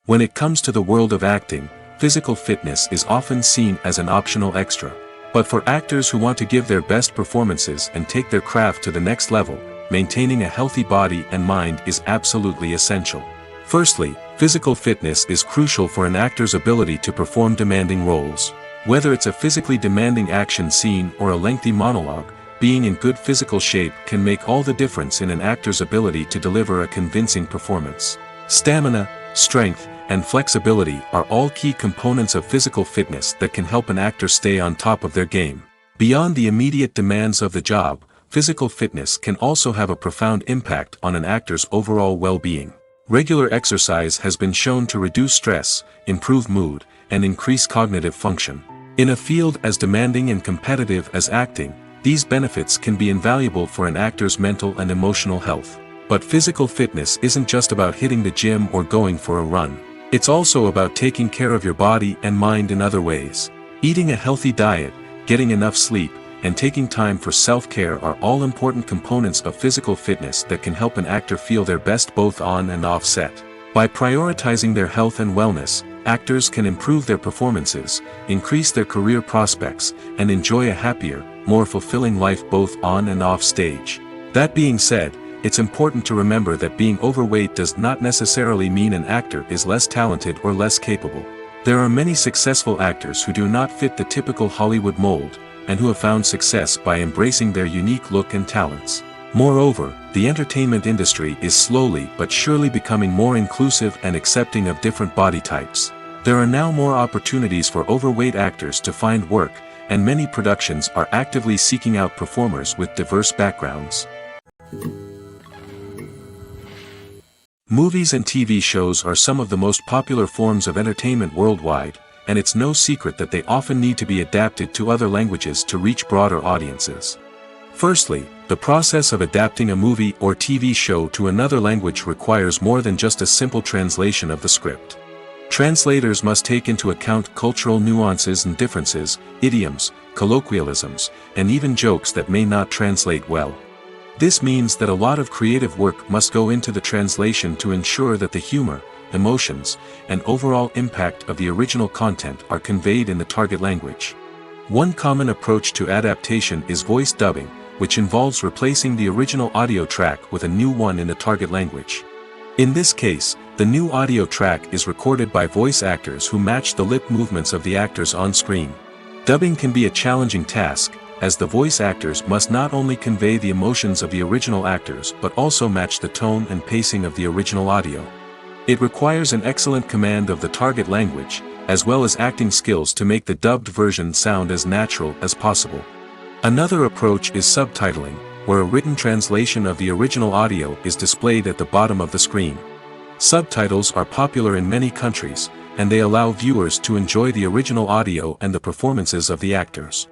A: When it comes to the world of acting, physical fitness is often seen as an optional extra. But for actors who want to give their best performances and take their craft to the next level, maintaining a healthy body and mind is absolutely essential. Firstly, physical fitness is crucial for an actor's ability to perform demanding roles. Whether it's a physically demanding action scene or a lengthy monologue, being in good physical shape can make all the difference in an actor's ability to deliver a convincing performance. Stamina, strength, and flexibility are all key components of physical fitness that can help an actor stay on top of their game. Beyond the immediate demands of the job, physical fitness can also have a profound impact on an actor's overall well-being. Regular exercise has been shown to reduce stress, improve mood, and increase cognitive function. In a field as demanding and competitive as acting, these benefits can be invaluable for an actor's mental and emotional health. But physical fitness isn't just about hitting the gym or going for a run. It's also about taking care of your body and mind in other ways. Eating a healthy diet, getting enough sleep, and taking time for self-care are all important components of physical fitness that can help an actor feel their best both on and off set. By prioritizing their health and wellness, actors can improve their performances, increase their career prospects, and enjoy a happier, more fulfilling life both on and off stage. That being said, it's important to remember that being overweight does not necessarily mean an actor is less talented or less capable. There are many successful actors who do not fit the typical Hollywood mold, and who have found success by embracing their unique look and talents. Moreover, the entertainment industry is slowly but surely becoming more inclusive and accepting of different body types. There are now more opportunities for overweight actors to find work, and many productions are actively seeking out performers with diverse backgrounds. Movies and TV shows are some of the most popular forms of entertainment worldwide, and it's no secret that they often need to be adapted to other languages to reach broader audiences. Firstly, the process of adapting a movie or TV show to another language requires more than just a simple translation of the script. Translators must take into account cultural nuances and differences, idioms, colloquialisms, and even jokes that may not translate well. This means that a lot of creative work must go into the translation to ensure that the humor, emotions, and overall impact of the original content are conveyed in the target language. One common approach to adaptation is voice dubbing, which involves replacing the original audio track with a new one in the target language. In this case, the new audio track is recorded by voice actors who match the lip movements of the actors on screen. Dubbing can be a challenging task, as the voice actors must not only convey the emotions of the original actors but also match the tone and pacing of the original audio. It requires an excellent command of the target language, as well as acting skills to make the dubbed version sound as natural as possible. Another approach is subtitling, where a written translation of the original audio is displayed at the bottom of the screen. Subtitles are popular in many countries, and they allow viewers to enjoy the original audio and the performances of the actors.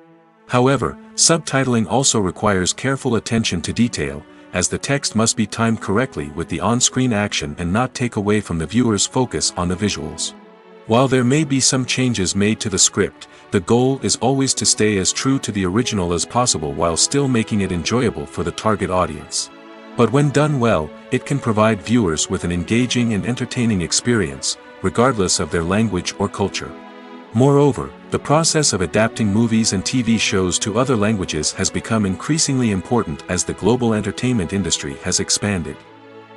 A: However, subtitling also requires careful attention to detail, as the text must be timed correctly with the on-screen action and not take away from the viewer's focus on the visuals. While there may be some changes made to the script, the goal is always to stay as true to the original as possible while still making it enjoyable for the target audience. But when done well, it can provide viewers with an engaging and entertaining experience, regardless of their language or culture. Moreover, the process of adapting movies and TV shows to other languages has become increasingly important as the global entertainment industry has expanded.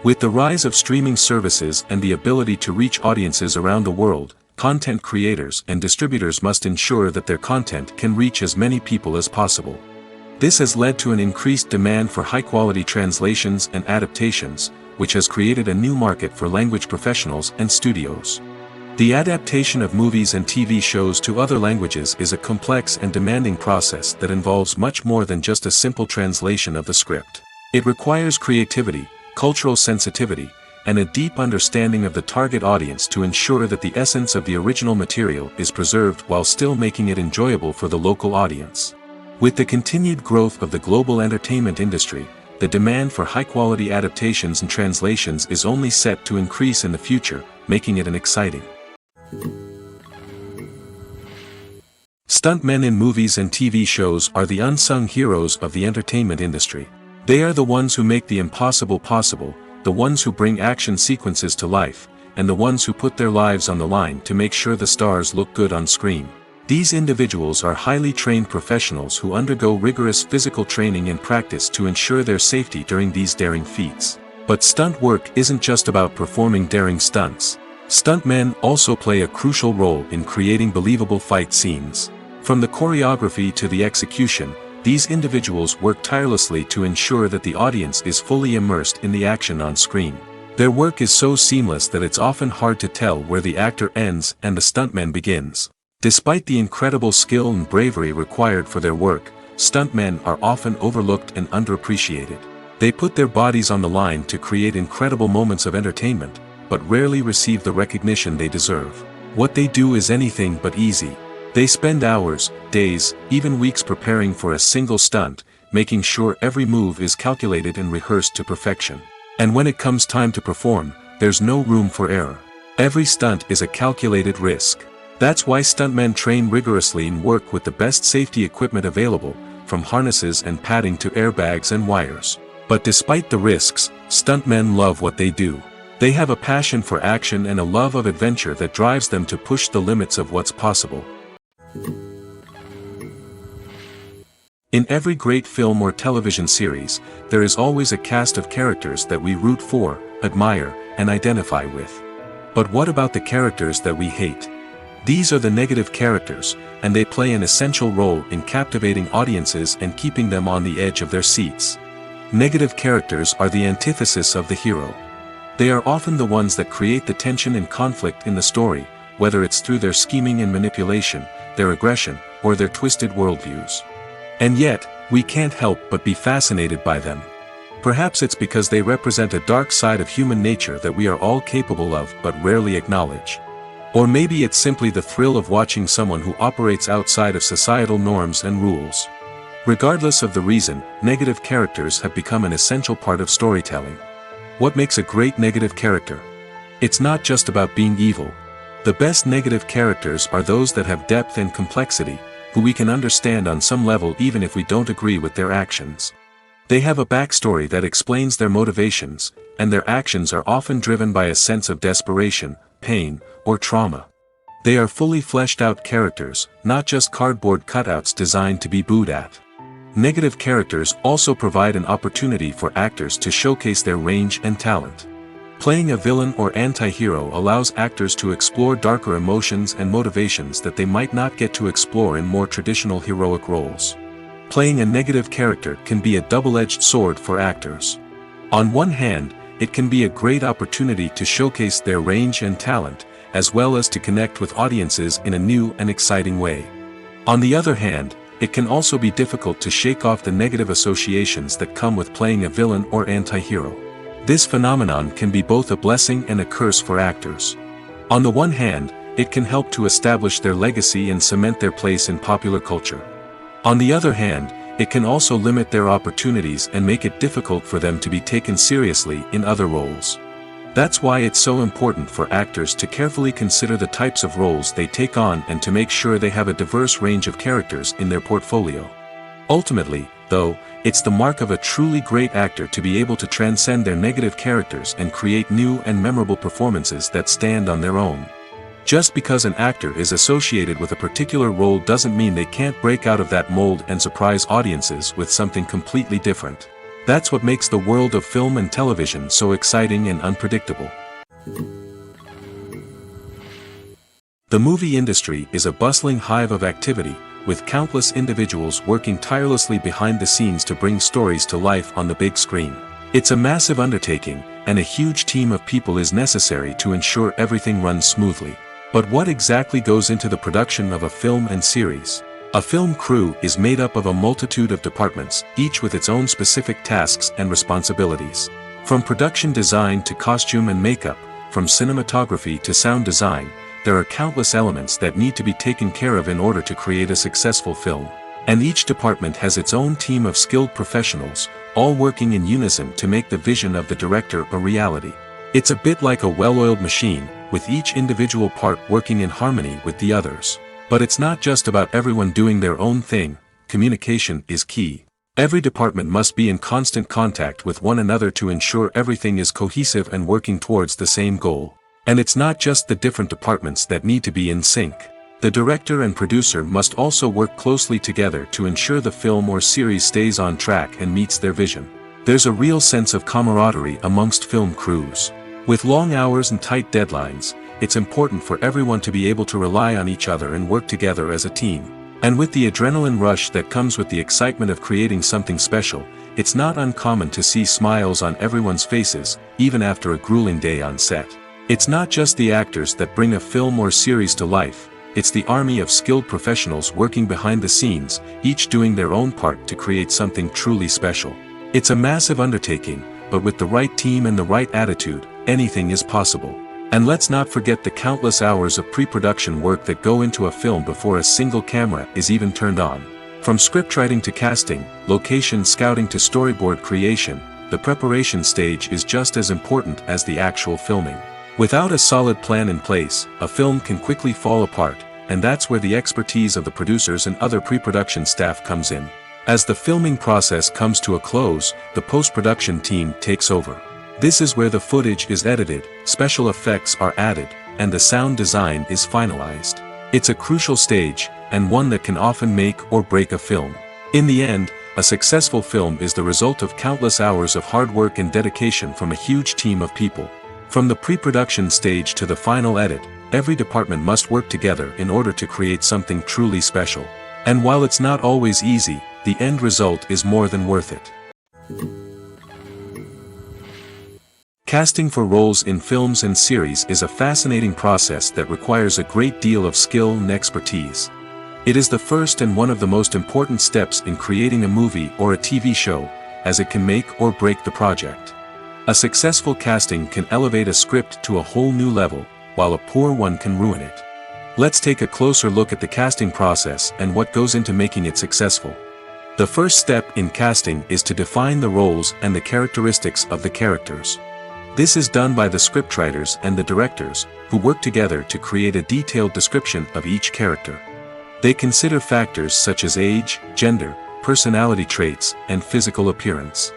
A: With the rise of streaming services and the ability to reach audiences around the world, content creators and distributors must ensure that their content can reach as many people as possible. This has led to an increased demand for high-quality translations and adaptations, which has created a new market for language professionals and studios. The adaptation of movies and TV shows to other languages is a complex and demanding process that involves much more than just a simple translation of the script. It requires creativity, cultural sensitivity, and a deep understanding of the target audience to ensure that the essence of the original material is preserved while still making it enjoyable for the local audience. With the continued growth of the global entertainment industry, the demand for high-quality adaptations and translations is only set to increase in the future, making it an exciting. Stuntmen in movies and TV shows are the unsung heroes of the entertainment industry. They are the ones who make the impossible possible, the ones who bring action sequences to life, and the ones who put their lives on the line to make sure the stars look good on screen. These individuals are highly trained professionals who undergo rigorous physical training and practice to ensure their safety during these daring feats. But stunt work isn't just about performing daring stunts. Stuntmen also play a crucial role in creating believable fight scenes. From the choreography to the execution, these individuals work tirelessly to ensure that the audience is fully immersed in the action on screen. Their work is so seamless that it's often hard to tell where the actor ends and the stuntman begins. Despite the incredible skill and bravery required for their work, stuntmen are often overlooked and underappreciated. They put their bodies on the line to create incredible moments of entertainment, but rarely receive the recognition they deserve. What they do is anything but easy. They spend hours, days, even weeks preparing for a single stunt, making sure every move is calculated and rehearsed to perfection. And when it comes time to perform, there's no room for error. Every stunt is a calculated risk. That's why stuntmen train rigorously and work with the best safety equipment available, from harnesses and padding to airbags and wires. But despite the risks, stuntmen love what they do. They have a passion for action and a love of adventure that drives them to push the limits of what's possible. In every great film or television series, there is always a cast of characters that we root for, admire, and identify with. But what about the characters that we hate? These are the negative characters, and they play an essential role in captivating audiences and keeping them on the edge of their seats. Negative characters are the antithesis of the hero. They are often the ones that create the tension and conflict in the story, whether it's through their scheming and manipulation, their aggression, or their twisted worldviews. And yet, we can't help but be fascinated by them. Perhaps it's because they represent a dark side of human nature that we are all capable of but rarely acknowledge. Or maybe it's simply the thrill of watching someone who operates outside of societal norms and rules. Regardless of the reason, negative characters have become an essential part of storytelling. What makes a great negative character? It's not just about being evil. The best negative characters are those that have depth and complexity, who we can understand on some level even if we don't agree with their actions. They have a backstory that explains their motivations, and their actions are often driven by a sense of desperation, pain, or trauma. They are fully fleshed out characters, not just cardboard cutouts designed to be booed at. Negative characters also provide an opportunity for actors to showcase their range and talent. Playing a villain or anti-hero allows actors to explore darker emotions and motivations that they might not get to explore in more traditional heroic roles. Playing a negative character can be a double-edged sword for actors. On one hand, it can be a great opportunity to showcase their range and talent, as well as to connect with audiences in a new and exciting way. On the other hand, it can also be difficult to shake off the negative associations that come with playing a villain or anti-hero. This phenomenon can be both a blessing and a curse for actors. On the one hand, it can help to establish their legacy and cement their place in popular culture. On the other hand, it can also limit their opportunities and make it difficult for them to be taken seriously in other roles. That's why it's so important for actors to carefully consider the types of roles they take on and to make sure they have a diverse range of characters in their portfolio. Ultimately, though, it's the mark of a truly great actor to be able to transcend their negative characters and create new and memorable performances that stand on their own. Just because an actor is associated with a particular role doesn't mean they can't break out of that mold and surprise audiences with something completely different. That's what makes the world of film and television so exciting and unpredictable. The movie industry is a bustling hive of activity, with countless individuals working tirelessly behind the scenes to bring stories to life on the big screen. It's a massive undertaking, and a huge team of people is necessary to ensure everything runs smoothly. But what exactly goes into the production of a film and series? A film crew is made up of a multitude of departments, each with its own specific tasks and responsibilities. From production design to costume and makeup, from cinematography to sound design, there are countless elements that need to be taken care of in order to create a successful film. And each department has its own team of skilled professionals, all working in unison to make the vision of the director a reality. It's a bit like a well-oiled machine, with each individual part working in harmony with the others. But it's not just about everyone doing their own thing. Communication is key. Every department must be in constant contact with one another to ensure everything is cohesive and working towards the same goal. And it's not just the different departments that need to be in sync. The director and producer must also work closely together to ensure the film or series stays on track and meets their vision. There's a real sense of camaraderie amongst film crews. With long hours and tight deadlines, it's important for everyone to be able to rely on each other and work together as a team. And with the adrenaline rush that comes with the excitement of creating something special, it's not uncommon to see smiles on everyone's faces, even after a grueling day on set. It's not just the actors that bring a film or series to life, it's the army of skilled professionals working behind the scenes, each doing their own part to create something truly special. It's a massive undertaking, but with the right team and the right attitude, anything is possible. And let's not forget the countless hours of pre-production work that go into a film before a single camera is even turned on. From scriptwriting to casting, location scouting to storyboard creation, the preparation stage is just as important as the actual filming. Without a solid plan in place, a film can quickly fall apart, and that's where the expertise of the producers and other pre-production staff comes in. As the filming process comes to a close, the post-production team takes over. This is where the footage is edited, special effects are added, and the sound design is finalized. It's a crucial stage, and one that can often make or break a film. In the end, a successful film is the result of countless hours of hard work and dedication from a huge team of people. From the pre-production stage to the final edit, every department must work together in order to create something truly special. And while it's not always easy, the end result is more than worth it. Casting for roles in films and series is a fascinating process that requires a great deal of skill and expertise. It is the first and one of the most important steps in creating a movie or a TV show, as it can make or break the project. A successful casting can elevate a script to a whole new level, while a poor one can ruin it. Let's take a closer look at the casting process and what goes into making it successful. The first step in casting is to define the roles and the characteristics of the characters. This is done by the scriptwriters and the directors, who work together to create a detailed description of each character. They consider factors such as age, gender, personality traits, and physical appearance.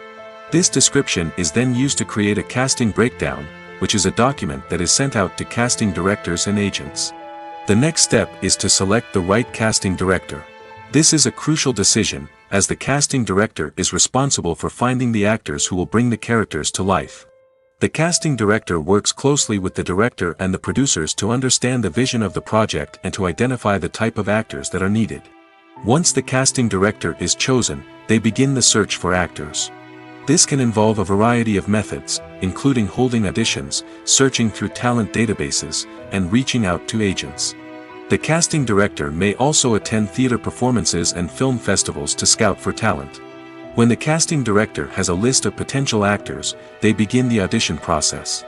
A: This description is then used to create a casting breakdown, which is a document that is sent out to casting directors and agents. The next step is to select the right casting director. This is a crucial decision, as the casting director is responsible for finding the actors who will bring the characters to life. The casting director works closely with the director and the producers to understand the vision of the project and to identify the type of actors that are needed. Once the casting director is chosen, they begin the search for actors. This can involve a variety of methods, including holding auditions, searching through talent databases, and reaching out to agents. The casting director may also attend theater performances and film festivals to scout for talent. When the casting director has a list of potential actors, they begin the audition process.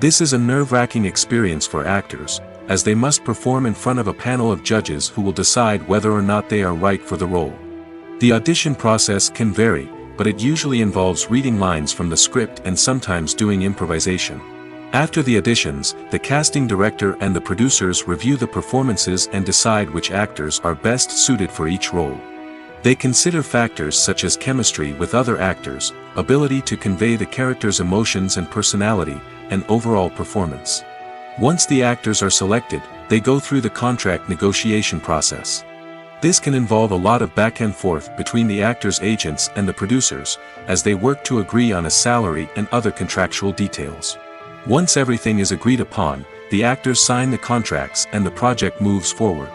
A: This is a nerve-wracking experience for actors, as they must perform in front of a panel of judges who will decide whether or not they are right for the role. The audition process can vary, but it usually involves reading lines from the script and sometimes doing improvisation. After the auditions, the casting director and the producers review the performances and decide which actors are best suited for each role. They consider factors such as chemistry with other actors, ability to convey the character's emotions and personality, and overall performance. Once the actors are selected, they go through the contract negotiation process. This can involve a lot of back and forth between the actors' agents and the producers, as they work to agree on a salary and other contractual details. Once everything is agreed upon, the actors sign the contracts and the project moves forward.